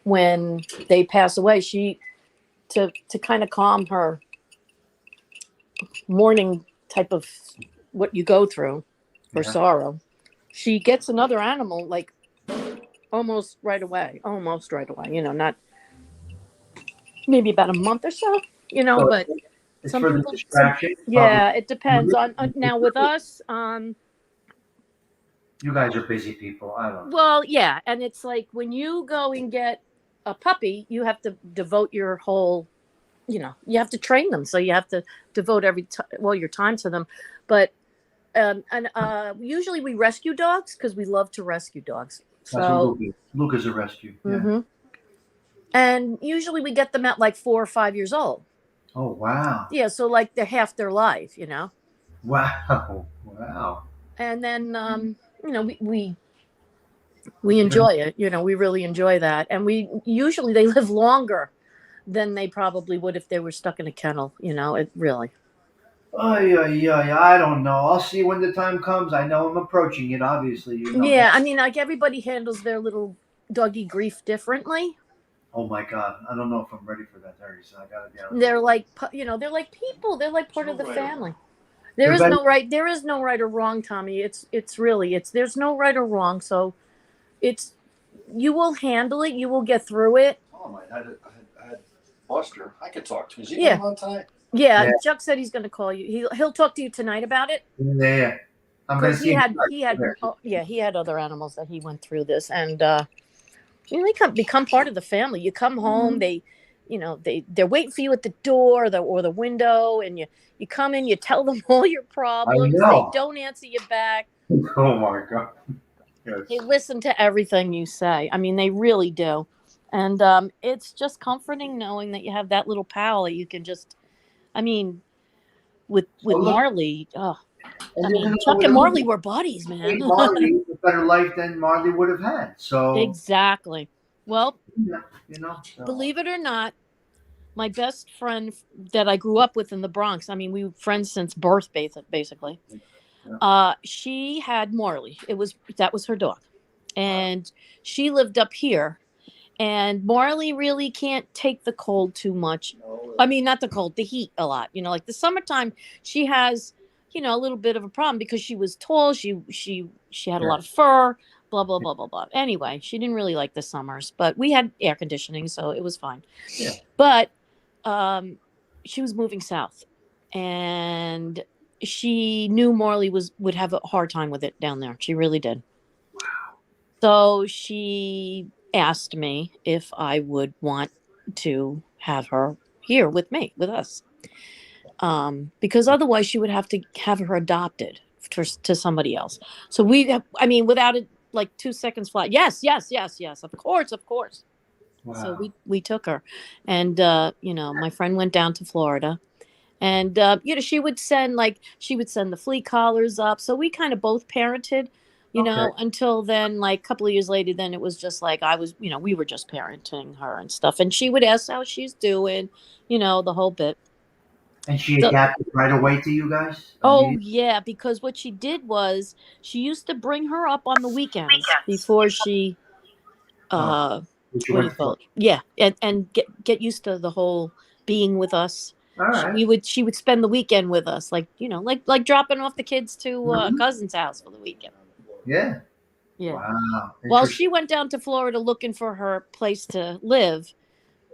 when they pass away, she to kind of calm her mourning type of what you go through for Yeah. sorrow, she gets another animal like almost right away. Not maybe about a month or so, So but it's some for the people, distraction. Probably. yeah, it depends on now with us. You guys are busy people. I don't know. Well, yeah, and it's like when you go and get a puppy, you have to devote your whole, you have to train them, so you have to devote your time to them. But usually we rescue dogs because we love to rescue dogs. That's what So, Luca's a rescue. Yeah. hmm and usually we get them at like 4 or 5 years old. Oh wow. Yeah, so like they're half their life, Wow. Wow. and then we enjoy it. We really enjoy that, and we usually they live longer than they probably would if they were stuck in a kennel. It really. Oh yeah. I don't know. I'll see when the time comes. I know I'm approaching it. Obviously, Yeah, I mean, like everybody handles their little doggy grief differently. Oh my God. I don't know if I'm ready for that, Teresa. I gotta be honest. They're like, they're like people. They're like part of the family. They're very- There is no right or wrong, Tommy. There's no right or wrong. So it's, you will handle it. You will get through it. Oh, I had Buster. I could talk to. Is he Yeah. on tonight? Yeah, Yeah. Chuck said he's going to call you. He'll talk to you tonight about it. Yeah. I'm gonna because see him there. he had other animals that he went through this, and they become part of the family. You come home, they're waiting for you at the door or the window, and you come in, you tell them all your I problems. They know. don't answer you back. Oh my god. Yes. They listen to everything you say. I mean, they really do. And it's just comforting knowing that you have that little pal that you can just, I mean, So with look, Marley, oh, I and you're mean, gonna Chuck and Marley were buddies, man. gave Marley a better life than Marley would have had. So Exactly. Well, yeah, so believe it or not, my best friend that I grew up with in the Bronx, I mean, we were friends since birth, basically. yeah. She had Marley. That was her dog. And she lived up here, and Marley really can't take the cold too much. I mean, not the cold, the heat a lot. Like the summertime, she has, a little bit of a problem because she was tall. She had a Yeah. lot of fur. Blah blah blah blah blah. Anyway, she didn't really like the summers, but we had air conditioning, so it was fine. Yeah. But she was moving south, and she knew Marley would have a hard time with it down there. She really did. So she asked me if I would want to have her here with us, because otherwise she would have to have her adopted to somebody else. So I mean, without it, like 2 seconds flat. Yes, yes, yes, yes. Of course, of course. So Wow. we took her, and my friend went down to Florida, and she would send the flea collars up, so we kind of both parented, Okay. until then, like a couple of years later, then it was just like I was, we were just parenting her and stuff, and she would ask how she's doing, the whole bit. And she So, adapted right away to you guys oh immediately. yeah, because what she did was she used to bring her up on the weekends before she Oh, uh which you what do went you to call Florida. it, yeah, and get used to the whole being with us. All right. She would spend the weekend with us, like, like dropping off the kids to a Mhm. cousin's house for the weekend. Yeah. Yeah. Wow. Well, Interesting. she went down to Florida looking for her place to live.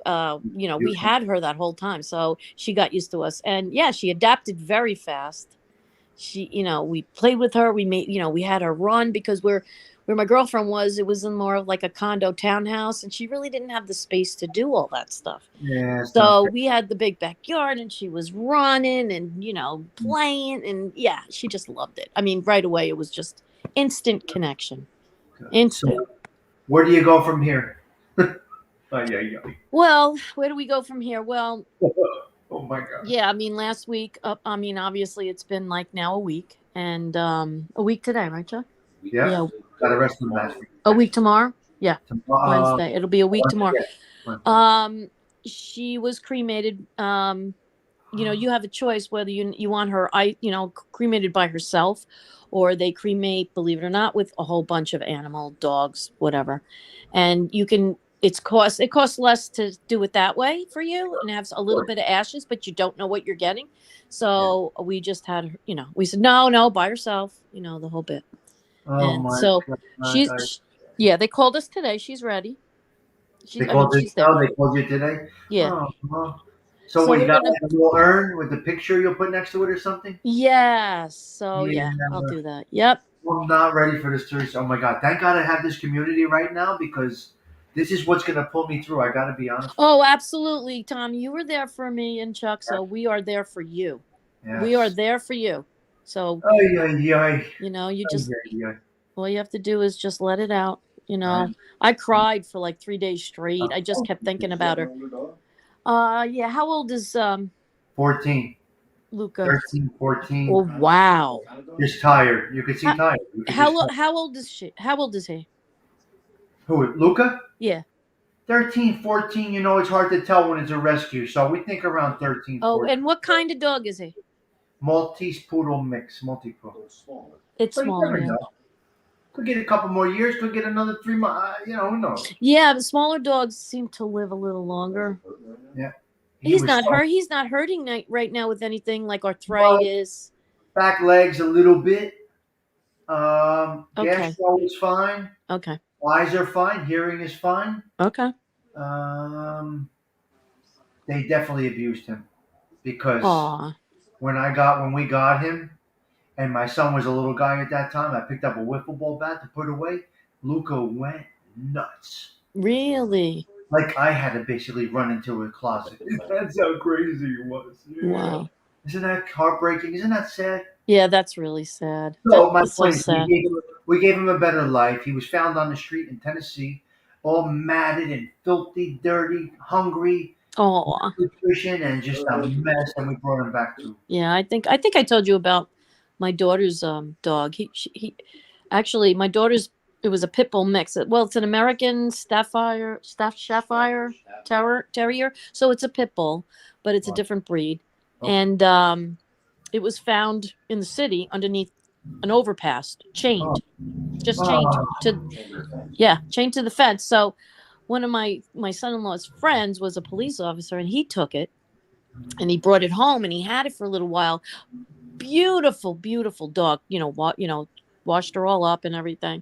We Beautiful. had her that whole time, so she got used to us, and yeah, she adapted very fast. We played with her. We made, we had her run because where my girlfriend was, it was in more of like a condo townhouse, and she really didn't have the space to do all that stuff. Yeah, it's not So fair. we had the big backyard, and she was running and, playing, and yeah, she just loved it. I mean, right away it was just instant connection. Instant. So, where do you go from here? Oh, yeah, yeah. Well, where do we go from here? Well, Oh my god. yeah, I mean, last week, I mean, obviously it's been like now a week, and a week today, right, Chuck? Yeah. Yeah, Got arrested last week. a week tomorrow. Yeah, Uh, Wednesday. It'll be a week tomorrow. yeah. Um, she was cremated. You have a choice whether you want her, cremated by herself, or they cremate, believe it or not, with a whole bunch of animal, dogs, whatever. And it costs less to do it that way for you and have a little bit of ashes, but you don't know what you're getting. Yeah. So we just had her, we said no, no, by herself, the whole bit. Oh And my so god. yeah, they called us today. She's ready. They I mean, called it. she's there. Oh, they called you today. Yeah. Oh. Well. So So what? You we're got gonna like a little urn with the picture you'll put next to it or something? Yes. So Yeah. yeah, I'll do that. Yep. I'm not ready for this Thursday. Oh my god! Thank God I have this community right now because this is what's gonna pull me through. I got to be honest with Oh, absolutely, Tom. You were there for me and Chuck, so we are there for you. you. We are Yes. there for you. So, Ay, ay, ay. you Ay, just ay, ay. all you have to do is just let it out. Right. I cried for like 3 days straight. I just kept thinking about her. Yeah. How old is 14, Luca? 13, Oh, 14. wow. Just tired. You can see How tired. You can just tell. how old is she? How old is he? Who? Luca? Yeah. 13, 14. It's hard to tell when it's a rescue. So we think around 13, Oh, 14. and what kind of dog is he? Maltese poodle mix, multi-poodle. It's But you smaller, never yeah. know. Could get a couple more years. Could get another 3 months. Who knows? Yeah, the smaller dogs seem to live a little longer. Yeah. He's was not so- hurt. He's not hurting right now with anything like Well, arthritis. back legs a little bit. Okay. Gastro is fine. Okay. Eyes are fine. Hearing is fine. Okay. Um, they definitely abused him because Aw. when we got him, And my son was a little guy at that time. I picked up a wiffle ball bat to put away. Luca went nuts. Really? Like I had to basically run into a closet. That's how crazy it was. Yeah. Wow. Isn't that heartbreaking? Isn't that sad? Yeah, that's really sad. That So my is so point is, sad. we gave him a better life. He was found on the street in Tennessee, all matted and filthy, dirty, hungry, Oh, nutrition, and just a mess. And we brought him back to. yeah. I think I told you about my daughter's dog. He actually my daughter's it was a pit bull mix. Well, it's an American Staffordshire Terrier, so it's a pit bull, but it's a different breed. Okay. And it was found in the city underneath an overpass, Oh, just chained oh, to chained to the fence. So one of my son-in-law's friends was a police officer, and he took it and he brought it home and he had it for a little while. Beautiful, beautiful dog. Washed her all up and everything.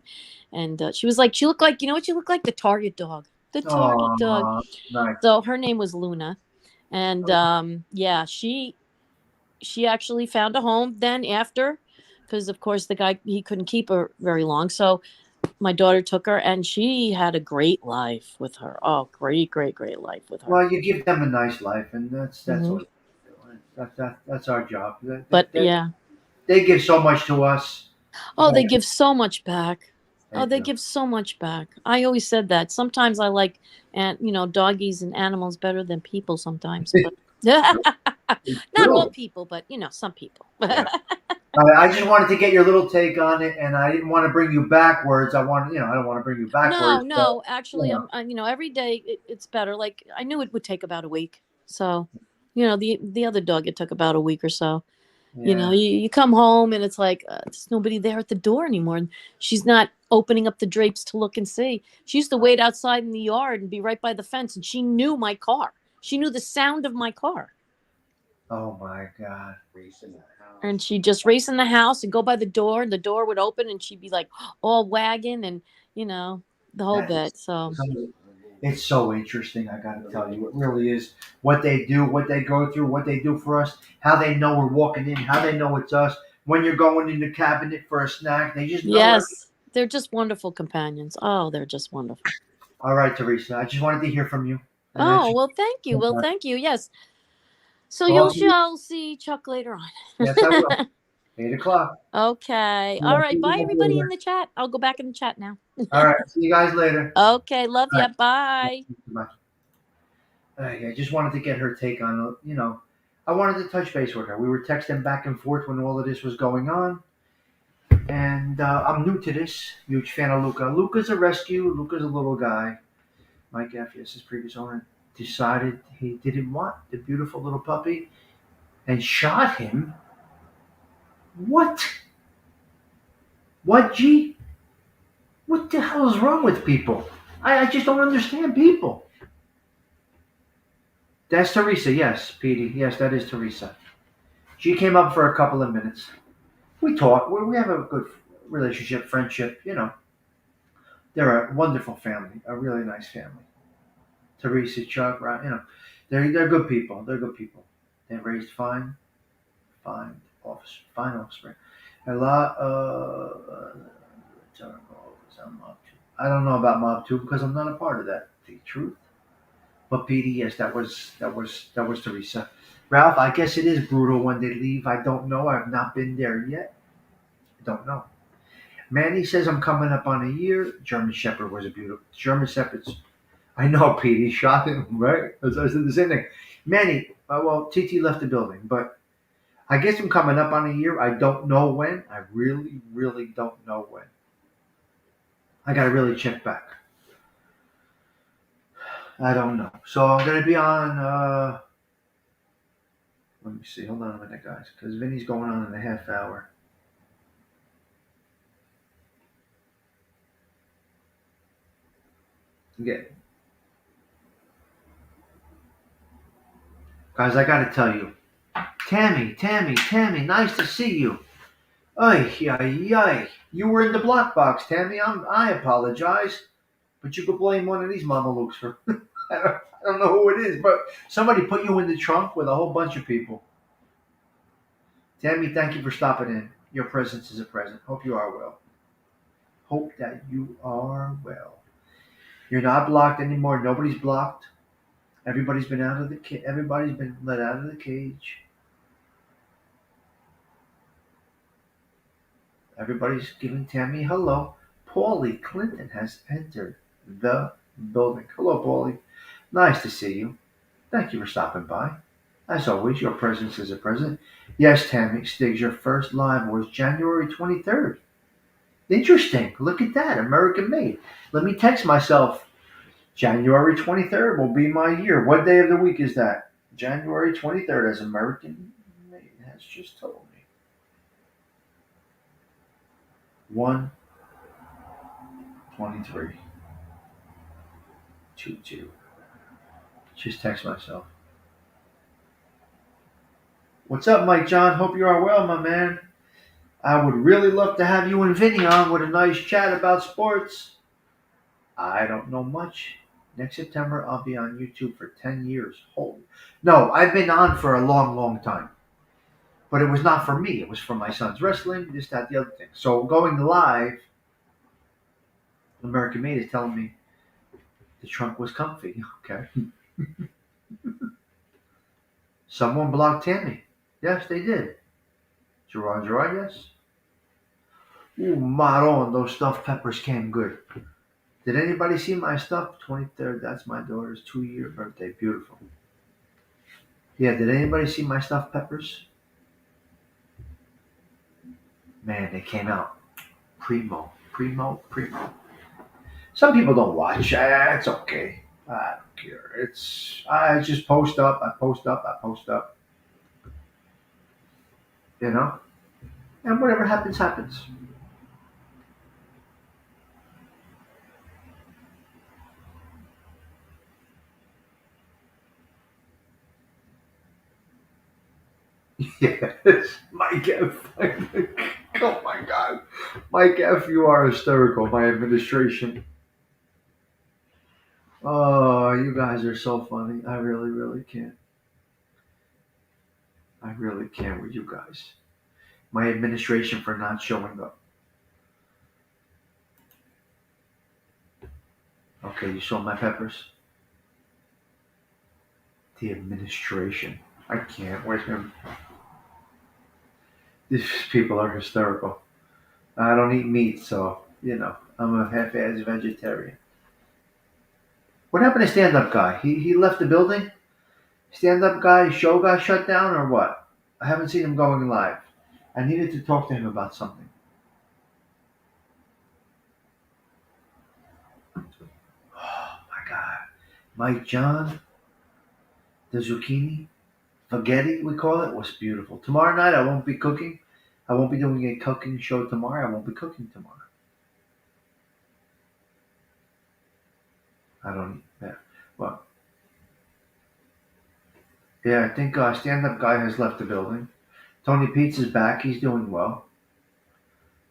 And she looked like, you know what she looked like? The Target dog. The Target dog. oh, nice. So her name was Luna. And yeah, she actually found a home then after, because of course the guy, he couldn't keep her very long. So my daughter took her and she had a great life with her. Oh, great, great, great life with her. Well, you give them a nice life, and that's Mhm. what that's our job. But yeah. They give so much to us. Oh, they give so much back. They Oh, they do. give so much back. I always said that. Sometimes I like, and doggies and animals better than people sometimes. But They not all do. people, but some people. Yeah. I just wanted to get your little take on it, and I didn't want to bring you backwards. I don't want to bring you No, backwards, but no. you Actually, know, every day it's better. Like I knew it would take about a week. So, the other dog, it took about a week or so. yeah. You come home and it's like there's nobody there at the door anymore. And she's not opening up the drapes to look and see. She used to wait outside in the yard and be right by the fence. And she knew my car. She knew the sound of my car. Oh my God. And she'd just race in the house and go by the door. And the door would open and she'd be like all wagging and, the whole That bit. is So, it's so interesting. I got to tell you, it really is. What they do, what they go through, what they do for us, how they know we're walking in, how they know it's us. When you're going in the cabinet for a snack, they just know it. yes, they're just wonderful companions. Oh, they're just wonderful. All right, Teresa. I just wanted to hear from you, and that's Oh, well, thank you. Well, thank you. Yes. So you talk to you. shall see Chuck later Yes, I will. on. 8 o'clock. Okay. All Yeah, see right. you Bye, guys everybody in later. the chat. I'll go back in the chat now. All right. See you guys later. Okay. Love All ya. Bye. right. I just wanted to get her take on, I wanted to touch base with her. We were texting back and forth when all of this was going on. And I'm new to this. Huge fan of Luca. Luca's a rescue. Luca's a little guy. Mike F., his previous owner, decided he didn't want the beautiful little puppy and shot him. What? What, G? What the hell is wrong with people? I just don't understand people. That's Teresa, yes, Petey. Yes, that is Teresa. She came up for a couple of minutes. We talk. We have a good relationship, friendship. They're a wonderful family, a really nice family. Teresa, Chuck, right? They're good people. They're good people. They raised fine offspring. A lot. I don't know about Mob Two because I'm not a part of that. The truth. But Petey, yes, that was Teresa. Ralph, I guess it is brutal when they leave. I don't know. I've not been there yet. I don't know. Manny says I'm coming up on a year. German Shepherd was a beautiful German Shepherds. I know, Pete. He shot him, right? I said the same thing. Manny, well, TT left the building, but I guess I'm coming up on a year. I don't know when. I really, really don't know when. I got to really check back. I don't know. So I'm going to be on, let me see. Hold on a minute, guys, because Vinny's going on in a half hour. Yeah. Guys, I got to tell you. Tammy, nice to see you. Ay, ay, ay. You were in the block box, Tammy. I apologize. But you could blame one of these mamalukes for. I don't know who it is, but somebody put you in the trunk with a whole bunch of people. Tammy, thank you for stopping in. Your presence is a present. Hope you are well. Hope that you are well. You're not blocked anymore. Nobody's blocked. Everybody's been out of the everybody's been let out of the cage. Everybody's giving Tammy hello. Paulie Clinton has entered the building. Hello, Paulie. Nice to see you. Thank you for stopping by. As always, your presence is a present. Yes, Tammy Stiggs, your first live was January 23rd. Interesting. Look at that. American made. Let me text myself. January 23rd will be my year. What day of the week is that? January 23rd, as American made has just told me. 123 22. Just text myself. What's up, Mike John? Hope you are well, my man. I would really love to have you and Vinny on with a nice chat about sports. I don't know much. Next September, I'll be on YouTube for 10 years. Holy. No, I've been on for a long, long time. But it was not for me. It was for my son's wrestling, this, that, the other thing. So going live, American Made is telling me the trunk was comfy. Okay. Someone blocked Tammy. Yes, they did. Gerard, yes. Ooh, Maron, those stuffed peppers came good. Did anybody see my stuff? 23rd, that's my daughter's 2-year birthday. Beautiful. Yeah, did anybody see my stuffed peppers? Man, they came out primo. Some people don't watch. It's okay. I don't care. I just post up. I post up. I post up. You know, and whatever happens, happens. Yes, Mike F. Oh my God, Mike F. You are hysterical. My administration. Oh, you guys are so funny. I really, really can't. I really can't with you guys. My administration for not showing up. Okay, you saw my peppers. The administration. I can't with him. These people are hysterical. I don't eat meat, so I'm a half-ass vegetarian. What happened to stand-up guy? He left the building. Stand-up guy show got shut down or what? I haven't seen him going live. I needed to talk to him about something. Oh my God, Mike John, the zucchini spaghetti we call it was beautiful. Tomorrow night I won't be cooking. I won't be doing a cooking show tomorrow. I won't be cooking tomorrow. I don't. Yeah. Well, yeah. I think stand-up guy has left the building. Tony Pete's is back. He's doing well.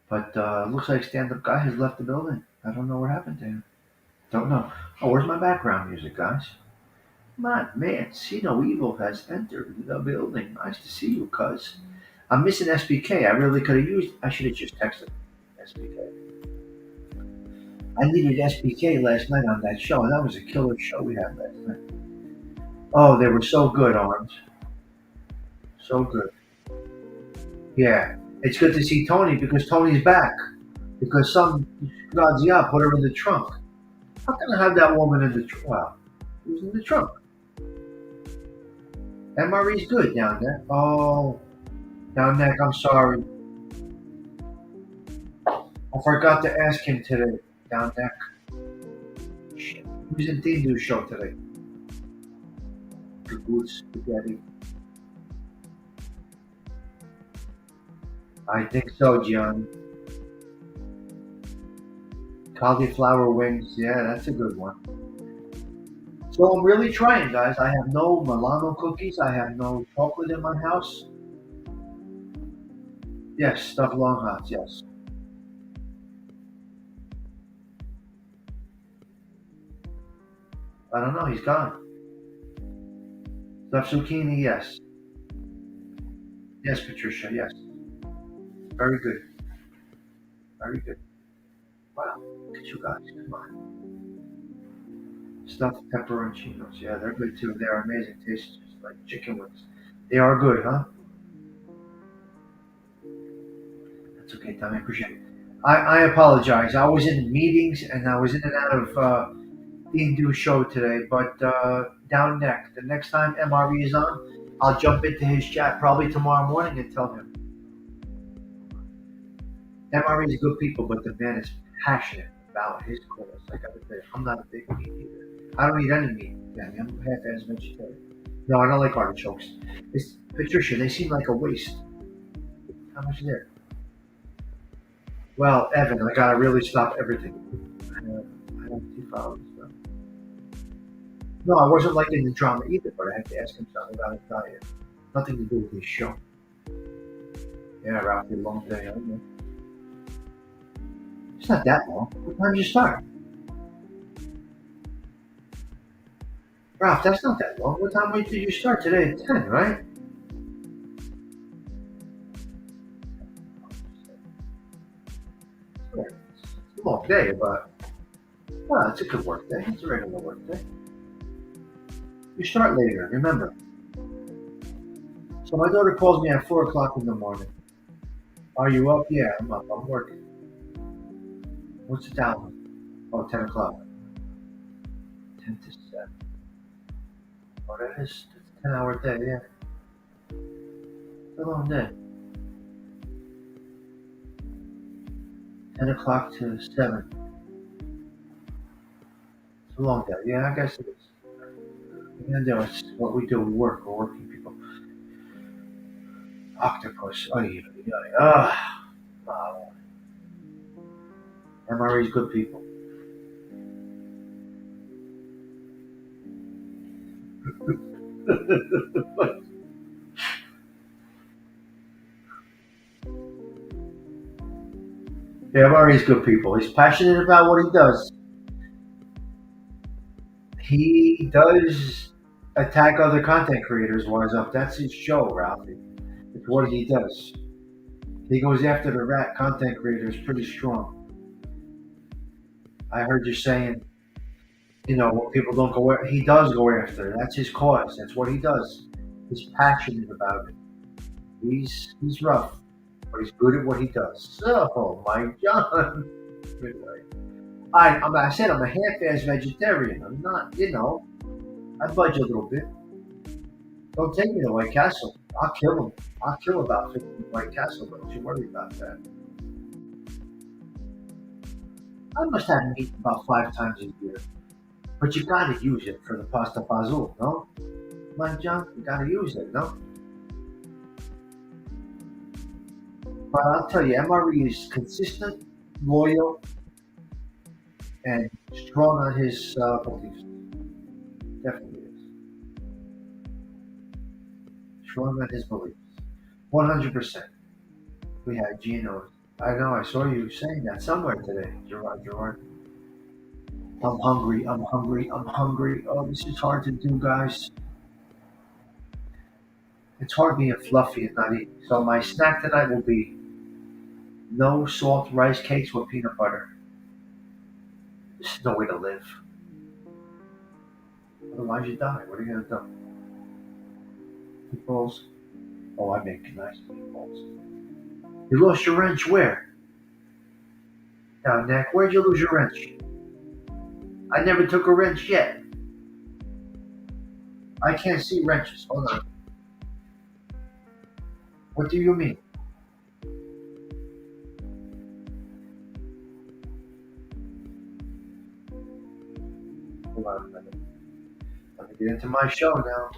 But looks like stand-up guy has left the building. I don't know what happened to him. Don't know. Oh, where's my background music, guys? My man, See No Evil has entered the building. Nice to see you, cuz. I'm missing SBK. I really could have used. I should have just texted SBK. I needed SBK last night on that show. That was a killer show we had last night. Oh, they were so good, Arms. So good. Yeah. It's good to see Tony because Tony's back. Because some Grazia put her in the trunk. How can I have that woman in the trunk? Well, it was in the trunk. MRE's good down there. Oh, down there. I'm sorry. I forgot to ask him today. Down there. Shit. Who's in Tindu's show today? The good spaghetti. I think so, Gianni. Cauliflower wings. Yeah, that's a good one. So I'm really trying, guys. I have no Milano cookies. I have no chocolate in my house. Yes, stuffed long hots. Yes. I don't know. He's gone. Stuffed zucchini. Yes. Yes, Patricia. Yes. Very good. Very good. Wow. Look at you guys. Come on. Stuffed pepperoncinos. Yeah, they're good too. They are amazing. Taste just like chicken wings. They are good, huh? That's okay, Tommy. I appreciate it. I apologize. I was in meetings and I was in and out of the Hindu show today, but down neck. The next time MRE is on, I'll jump into his chat probably tomorrow morning and tell him. MRE is good people, but the man is passionate about his cause. Like I said, I'm not a big meat eater. I don't eat any meat. Yeah, I'm half-ass vegetarian. No, I don't like artichokes. It's, Patricia, they seem like a waste. How much is there? Well, Evan, I gotta really stop everything. I have 2 followers. So. No, I wasn't liking the drama either, but I had to ask him something about his diet. Nothing to do with his show. Yeah, Ralphie, long day. I know. It's not that long. What time did you start? Ralph, that's not that long. What time did you start today? At 10, right? It's a long day, but well, it's a good work day. It's a regular work day. You start later, remember. So my daughter calls me at 4 o'clock in the morning. Are you up? Yeah, I'm up. I'm working. What's the time? Oh, 10 o'clock. 10 to 7. Oh, that's a 10-hour day, yeah. It's a long day. 10 o'clock to 7. It's a long day. Yeah, I guess it is. And it's what we do. We work. We're working people. Octopus. Oh, yeah. MRE's good people. Yeah, MRE's good people. He's passionate about what he does. He does attack other content creators while he's up. That's his show, Ralphie. It's what he does. He goes after the rat content creators pretty strong. I heard you saying, when people don't go, he does go after. That's his cause. That's what he does. He's passionate about it. He's rough, but he's good at what he does. So, my John. Anyway, I said I'm a half-ass vegetarian. I'm not, I budge a little bit. Don't take me to White Castle. I'll kill him. I'll kill about 50 White Castle. Don't you worry about that. I must have meat about 5 times a year. But you gotta use it for the pasta fazool, no? My John, you gotta use it, no? But I'll tell you, MRE is consistent, loyal, and strong on his beliefs. Definitely is. Strong on his beliefs. 100%. We had Gino. I know, I saw you saying that somewhere today, Gerard. I'm hungry, I'm hungry, I'm hungry. Oh, this is hard to do, guys. It's hard being fluffy and not eating. So my snack tonight will be no salt rice cakes with peanut butter. This is no way to live. Otherwise you die. What are you gonna do? Meatballs? Oh, I make nice meatballs. You lost your wrench where? Down neck. Where'd you lose your wrench? I never took a wrench yet. I can't see wrenches. Hold on. What do you mean? Hold on a minute. Let me get into my show now.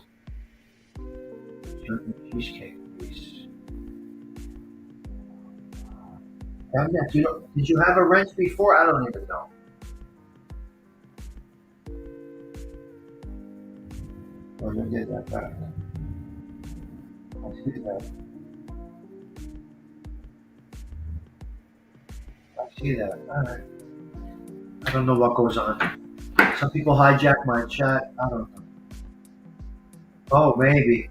Cheesecake, please. Down neck. Did you have a wrench before? I don't even know. Oh, you get that back. I see that. I see that. Alright. I don't know what goes on. Some people hijack my chat. I don't know. Oh, maybe.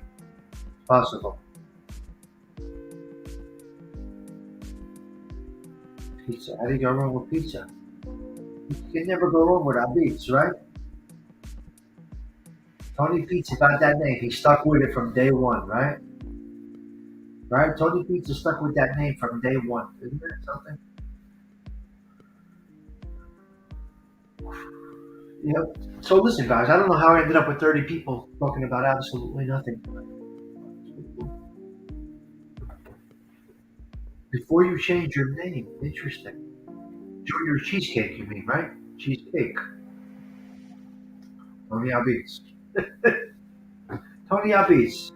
Possible. Pizza. How do you go wrong with pizza? You can never go wrong without beets, right? Tony Pizza got that name. He stuck with it from day one, right? Right? Tony Pizza stuck with that name from day one. Isn't that something? Yep. So listen, guys, I don't know how I ended up with 30 people talking about absolutely nothing. Before you change your name, interesting. Junior Cheesecake, you mean, right? Cheesecake. Tony Abis. Tony Abis.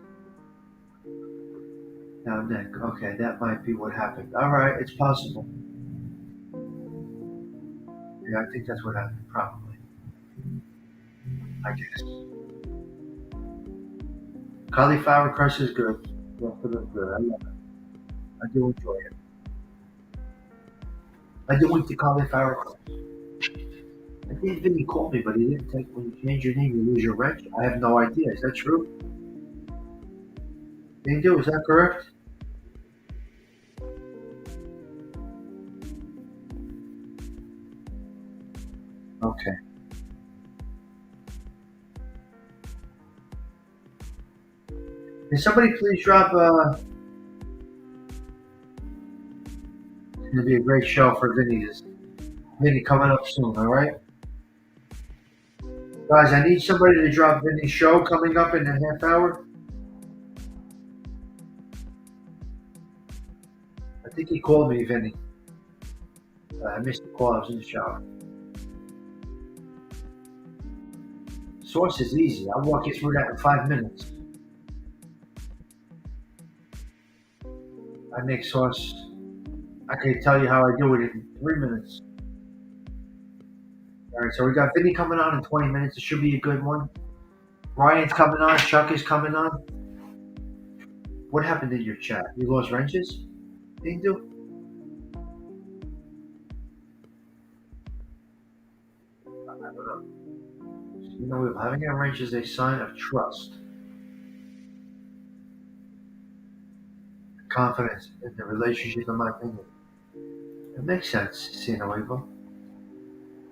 Now, Nick. Okay, that might be what happened. All right, it's possible. Yeah, I think that's what happened, probably. I guess. Cauliflower crust is good. Yeah, it's good. I love it. I do enjoy it. I do eat the cauliflower crust. I think Vinny called me, but he didn't take. When you change your name, you lose your wrench. I have no idea. Is that true? They do. Is that correct? Okay. Can somebody please drop? It's gonna be a great show for Vinny. Vinny coming up soon. All right, guys. I need somebody to drop Vinny's show coming up in a half hour. I think he called me, Vinny. I missed the call. I was in the shower. Sauce is easy. I'll walk you through that in 5 minutes. I make sauce. I can tell you how I do it in 3 minutes. All right, so we got Vinny coming on in 20 minutes. It should be a good one. Ryan's coming on. Chuck is coming on. What happened in your chat? You lost wrenches? Didn't do? I don't know. You know, having a wrench is a sign of trust, confidence in the relationship, in my opinion. It makes sense, Sino Evil.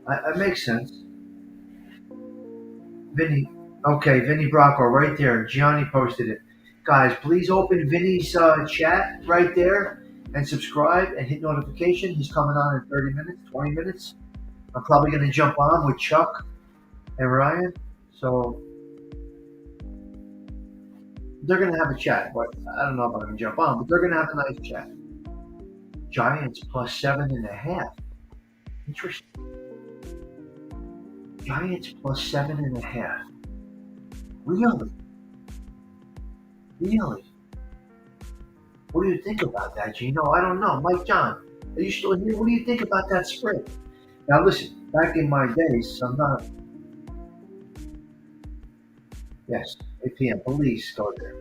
It makes sense. Vinny, okay, Vinny Bracco, right there. Gianni posted it. Guys, please open Vinny's chat right there and subscribe and hit notification. He's coming on in 30 minutes, 20 minutes. I'm probably going to jump on with Chuck and Ryan. So they're going to have a chat, but I don't know if I'm going to jump on, but they're going to have a nice chat. Giants plus 7.5. Interesting. Giants plus 7.5. Really? Really? What do you think about that, Gino? I don't know. Mike John, are you still here? What do you think about that spread? Now listen, back in my days, I'm not. Yes, 8 p.m. Police go there.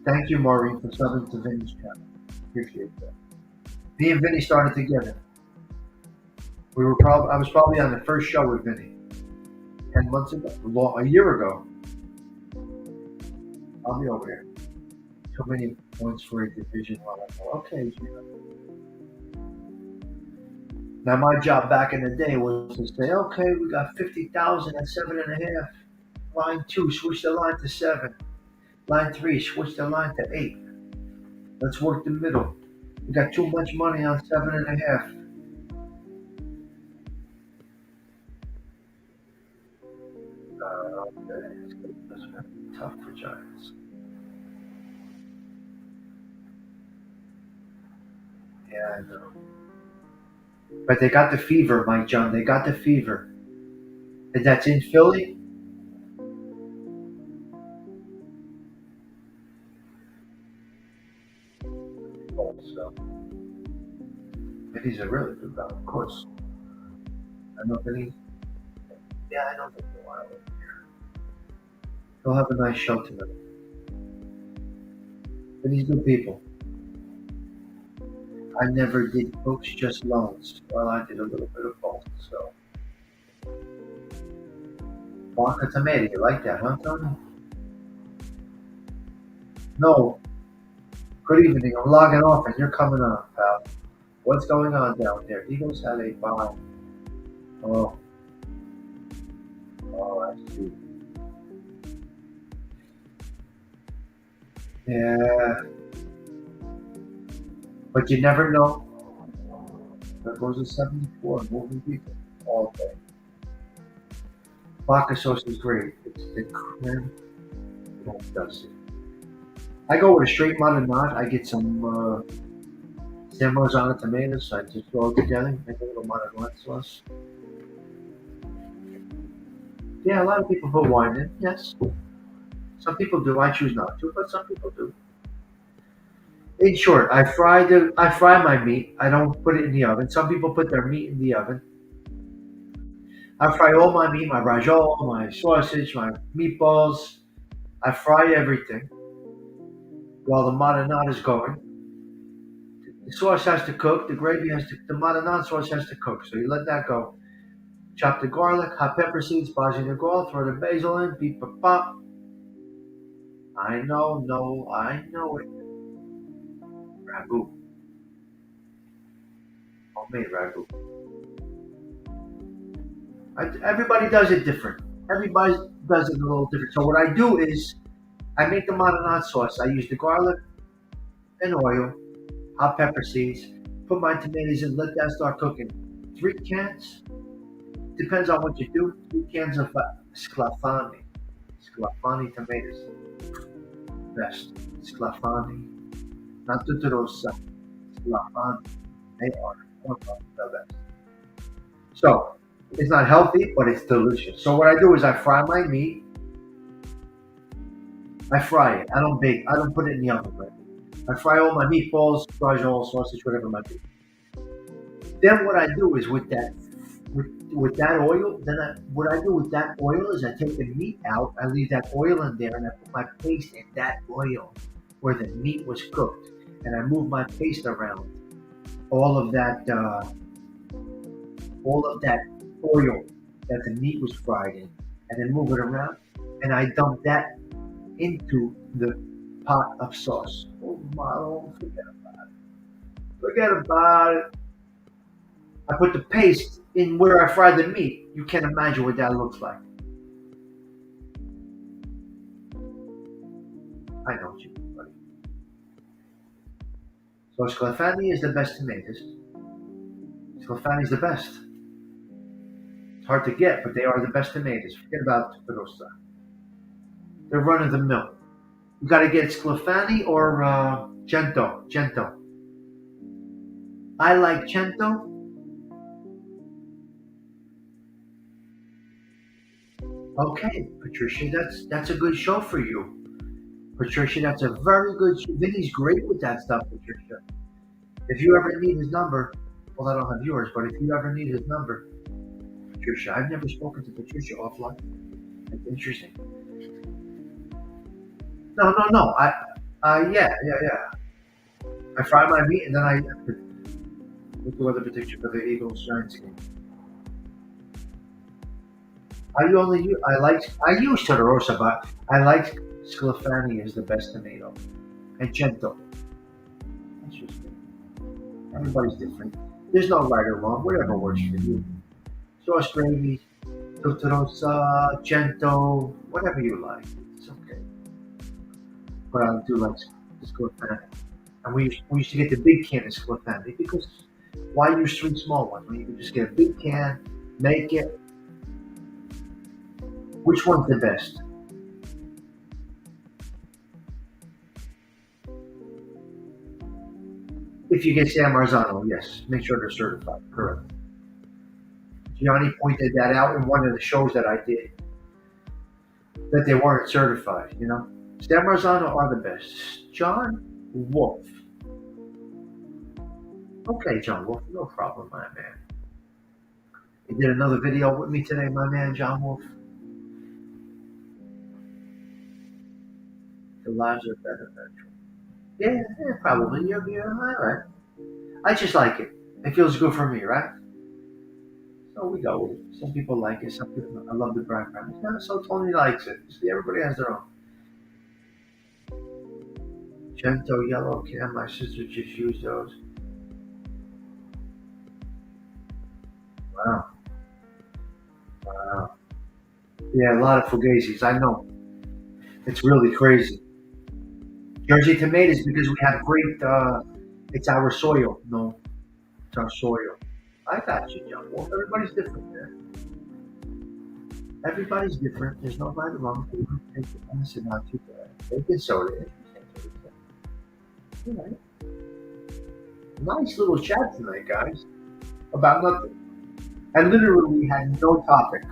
Thank you, Maureen, for subbing to Vinny's channel. Appreciate that. Me and Vinny started together. I was probably on the first show with Vinny 10 months ago, a year ago. I'll be over there. Too many points for a division level. Okay, Gino. Now my job back in the day was to say, okay, we got 50,000 at 7.5. Line 2, switch the line to 7. Line 3, switch the line to 8. Let's work the middle. We got too much money on 7.5. Okay, that's gonna be tough for Giants. Yeah, I know. But they got the fever, Mike John. They got the fever. And that's in Philly? Oh, so. Vinny's a really good guy, of course. I know Vinny. Yeah, I know Vinny a while over here. He'll have a nice show tonight. Vinny's good people. I never did books, just loans. Well, I did a little bit of both, so. Vodka tomato, you like that, huh, Tony? No. Good evening. I'm logging off and you're coming on, pal. What's going on down there? Eagles had a bye. Oh, oh, I see. Yeah, but you never know. There goes a 74, moving people all day. Vodka sauce is great. It's the creme that does it. I go with a straight marinade. I get some San Marzano tomatoes. I just throw it together, make a little marinade sauce. Yeah, a lot of people put wine in. Yes, some people do. I choose not to, but some people do. In short, I fry my meat. I don't put it in the oven. Some people put their meat in the oven. I fry all my meat, my rajol, my sausage, my meatballs. I fry everything while the marinade is going. The sauce has to cook. The gravy has to. The marinade sauce has to cook. So you let that go. Chop the garlic, hot pepper seeds, basilico, throw the basil in, beep, pop, pop. I know, no, I know it. Ragu, homemade ragu. Everybody does it different. Everybody does it a little different. So what I do is I make the marinade sauce. I use the garlic and oil, hot pepper seeds, put my tomatoes in, let that start cooking. 3 cans, depends on what you do. 3 cans of sclafani. Sclafani tomatoes, best. Sclafani, not tuturosa. Sclafani, they are one of the best. So it's not healthy, but it's delicious. So what I do is I fry my meat. I fry it. I don't bake. I don't put it in the oven. Right? I fry all my meatballs, fry all sausage, whatever it might be. Then what I do is with that oil, what I do with that oil is I take the meat out, I leave that oil in there, and I put my paste in that oil where the meat was cooked, and I move my paste around all of that, all of that oil that the meat was fried in, and then move it around, and I dump that into the pot of sauce. Oh my, oh, forget about it. I put the paste in where I fried the meat. You can't imagine what that looks like. I know what you mean, buddy. So Sclafani is the best tomatoes. Sclafani is the best. It's hard to get, but they are the best tomatoes. Forget about Tuperosa. They're run of the mill. You got to get Sclafani or Gento. Gento. I like Gento. Okay, Patricia, that's a good show for you. Patricia, that's a very good. Vinny's great with that stuff, Patricia. If you ever need his number, well, I don't have yours, but if you ever need his number, Patricia, I've never spoken to Patricia offline. That's interesting. No, no, no. Yeah, yeah, yeah. I fry my meat and then I look the weather prediction for the Eagles Giants game. I use Todorosa, but I like Sclafani is the best tomato and Gento. That's just me. Everybody's different. There's no right or wrong. Whatever works for you. Sauce gravy, Totorosa, Gento, whatever you like. It's okay. But I do like Sclafani. And we used to get the big can of Sclafani because why use 3 small ones when you can just get a big can, make it. Which one's the best? If you get San Marzano, yes, make sure they're certified. Correct. Gianni pointed that out in one of the shows that I did that they weren't certified. San Marzano are the best. John Wolf. Okay, John Wolf, no problem, my man. He did another video with me today, my man, John Wolf. The lives are better than. Yeah, yeah, probably. You're all right. I just like it. It feels good for me, right? So we go with it. Some people like it. Some people, I love the background. Yeah, so Tony likes it. See, everybody has their own. Magenta yellow can. My sister just used those. Wow. Wow. Yeah, a lot of fugazis. I know. It's really crazy. Jersey tomatoes because we have great. It's our soil. No, it's our soil. I got you, John. Well, everybody's different, man. Everybody's different. There's no right or wrong. People take the medicine not too bad. Take it soda. You know, nice little chat tonight, guys. About nothing. I literally had no topic.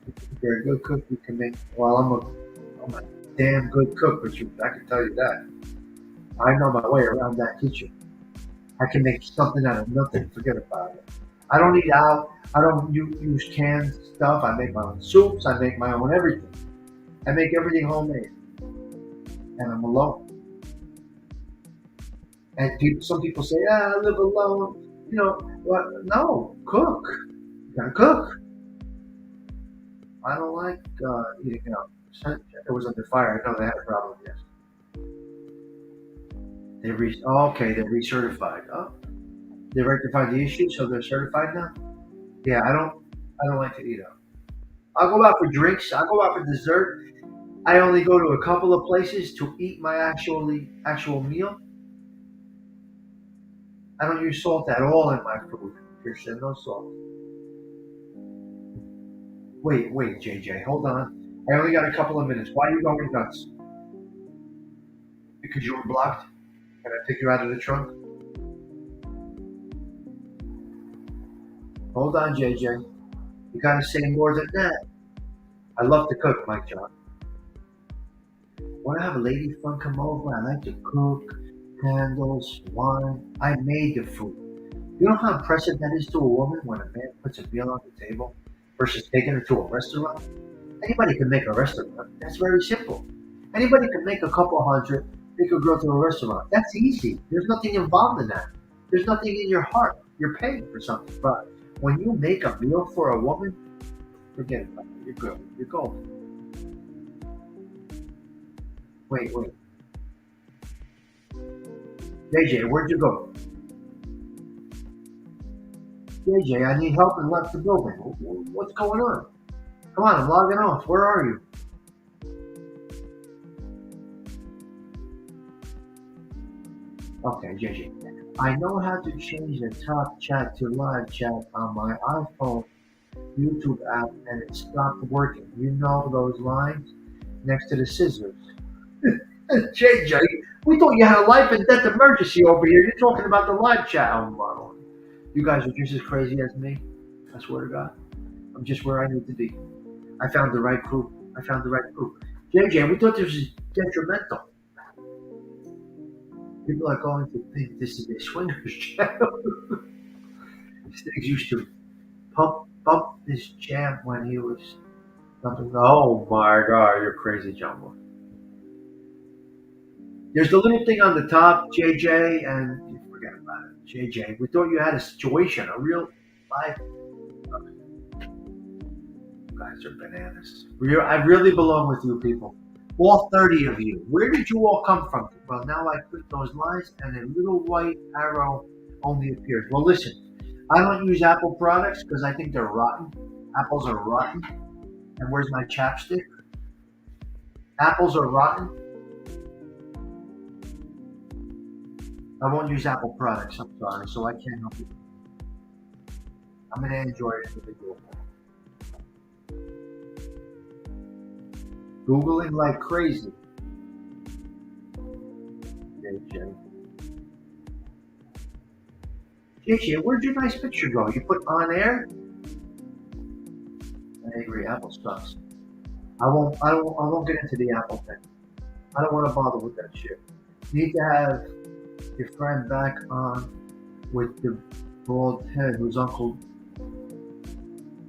If you're a good cook, you can make. Well, I'm a damn good cook, but I can tell you that. I know my way around that kitchen. I can make something out of nothing. Forget about it. I don't eat out. I don't use canned stuff. I make my own soups. I make my own everything. I make everything homemade, and I'm alone. And some people say, "Ah, I live alone." You know what? No, cook. You gotta cook. I don't like eating out. It was under fire. I know they had a problem. Yes, okay, they're recertified. Oh, they rectified the issue, so they're certified now. Yeah, I don't like to eat out. I'll go out for drinks. I'll go out for dessert. I only go to a couple of places to eat my actual meal. I don't use salt at all in my food. Christian, no salt. Wait, JJ, hold on. I only got a couple of minutes. Why are you going nuts? Because you were blocked? Can I take you out of the trunk? Hold on, JJ. You gotta say more than that. I love to cook, Mike John. When I have a lady friend come over, I like to cook, candles, wine. I made the food. You know how impressive that is to a woman when a man puts a meal on the table versus taking her to a restaurant? Anybody can make a restaurant. That's very simple. Anybody can make a couple hundred, take a girl to a restaurant. That's easy. There's nothing involved in that. There's nothing in your heart. You're paying for something. But when you make a meal for a woman, forget about it. You're good. You're golden. Wait. JJ, where'd you go? JJ, I need help and left the building. What's going on? Come on, I'm logging off. Where are you? Okay, JJ. I know how to change the top chat to live chat on my iPhone YouTube app and it stopped working. You know those lines next to the scissors. JJ, we thought you had a life and death emergency over here. You're talking about the live chat on model. You guys are just as crazy as me. I swear to God. I'm just where I need to be. I found the right group. JJ, we thought this was detrimental. People are going to think this is a swingers channel. Stigs used to bump this jam when he was something. Oh my God, you're crazy, Jumbo. There's the little thing on the top, JJ, and you forget about it. JJ, we thought you had a situation, a real life. You guys are bananas. I really belong with you people. All 30 of you. Where did you all come from? Well, now I click those lines and a little white arrow only appears. Well, listen, I don't use Apple products because I think they're rotten. Apples are rotten. And where's my chapstick? Apples are rotten. I won't use Apple products. I'm sorry, so I can't help you. I'm an Android individual. Googling like crazy. JJ. JJ, where'd your nice picture go? You put on air? I agree. Apple sucks. I won't get into the Apple thing. I don't want to bother with that shit. You need to have your friend back on with the bald head his uncle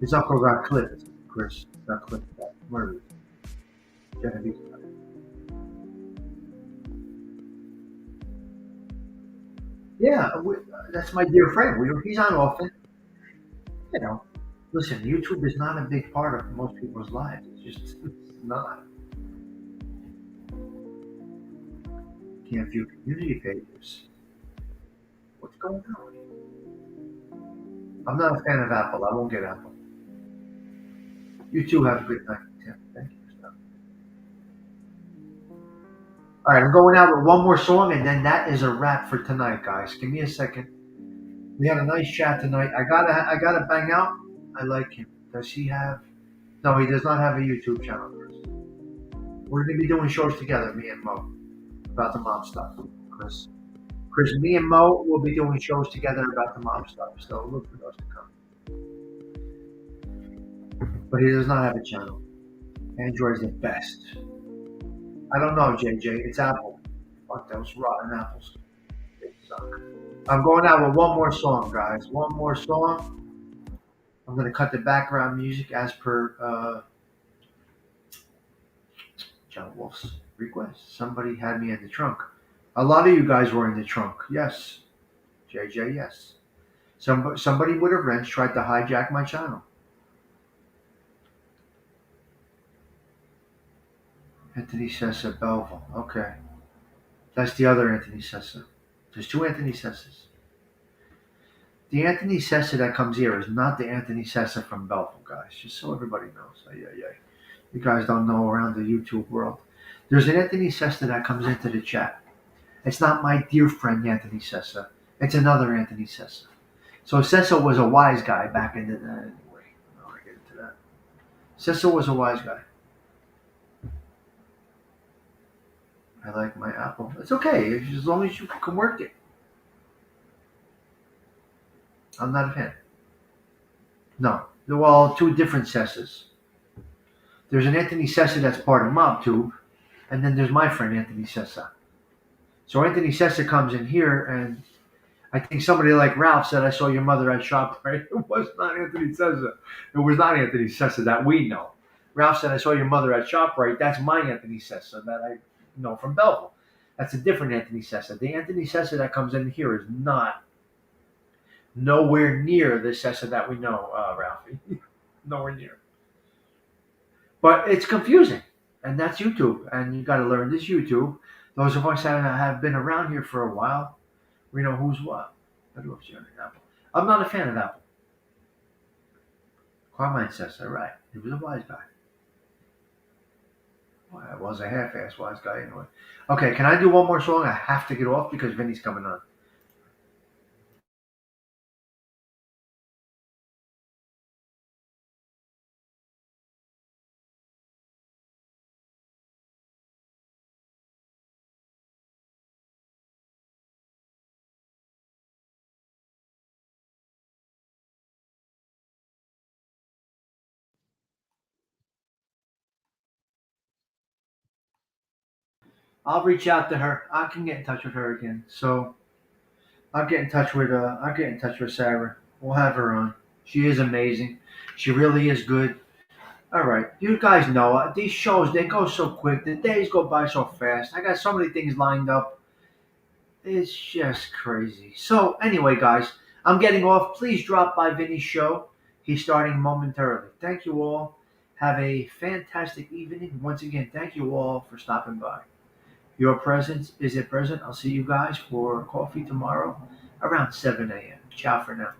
got clipped. Chris got clipped. Murdered. Genevieve. Yeah, that's my dear friend. He's on often. You know, listen, YouTube is not a big part of most people's lives. It's just it's not. can't view community pages. What's going on? I'm not a fan of Apple. I won't get Apple. You too have a good night. Tim. Thank you. All right, I'm going out with one more song, and then that is a wrap for tonight, guys. Give me a second. We had a nice chat tonight. I gotta bang out. I like him. Does he have? No, he does not have a YouTube channel. We're gonna be doing shows together, me and Mo, about the mom stuff. Chris, me and Mo will be doing shows together about the mom stuff. So look for those to come. But he does not have a channel. Android's the best. I don't know, JJ. It's Apple. Fuck those rotten apples. They suck. I'm going out with one more song, guys. One more song. I'm gonna cut the background music as per John Wolf's request. Somebody had me in the trunk. A lot of you guys were in the trunk. Yes. JJ, yes. Somebody with a wrench tried to hijack my channel. Anthony Sessa, Belleville. Okay. That's the other Anthony Sessa. There's two Anthony Sessas. The Anthony Sessa that comes here is not the Anthony Sessa from Belleville, guys. Just so everybody knows. Ay, ay, ay. You guys don't know around the YouTube world. There's an Anthony Sessa that comes into the chat. It's not my dear friend Anthony Sessa. It's another Anthony Sessa. So Sessa was a wise guy back in the day. Anyway, I don't want to get into that. Sessa was a wise guy. I like my Apple. It's okay as long as you can work it. I'm not a fan. No, they're all two different Sessas. There's an Anthony Sessa that's part of MobTube, and then there's my friend Anthony Sessa. So Anthony Sessa comes in here, and I think somebody like Ralph said, "I saw your mother at ShopRite." It was not Anthony Sessa. It was not Anthony Sessa that we know. Ralph said, "I saw your mother at ShopRite." That's my Anthony Sessa that I know from Belleville. That's a different Anthony Sessa. The Anthony Sessa that comes in here is not nowhere near the Sessa that we know, Ralphie. Nowhere near. But it's confusing, and that's YouTube, and you got to learn this YouTube. Those of us that have been around here for a while, we know who's what. I don't know if you're an Apple. I'm not a fan of Apple. Carmine says that right. He was a wise guy. Well, I was a half-ass wise guy anyway. Okay, can I do one more song? I have to get off because Vinny's coming on. I'll reach out to her. I can get in touch with her again. So I'll get in touch with Sarah. We'll have her on. She is amazing. She really is good. All right, you guys know these shows they go so quick. The days go by so fast. I got so many things lined up. It's just crazy. So anyway, guys, I'm getting off. Please drop by Vinny's show. He's starting momentarily. Thank you all. Have a fantastic evening. Once again, thank you all for stopping by. Your presence is a present. I'll see you guys for coffee tomorrow around 7 a.m. Ciao for now.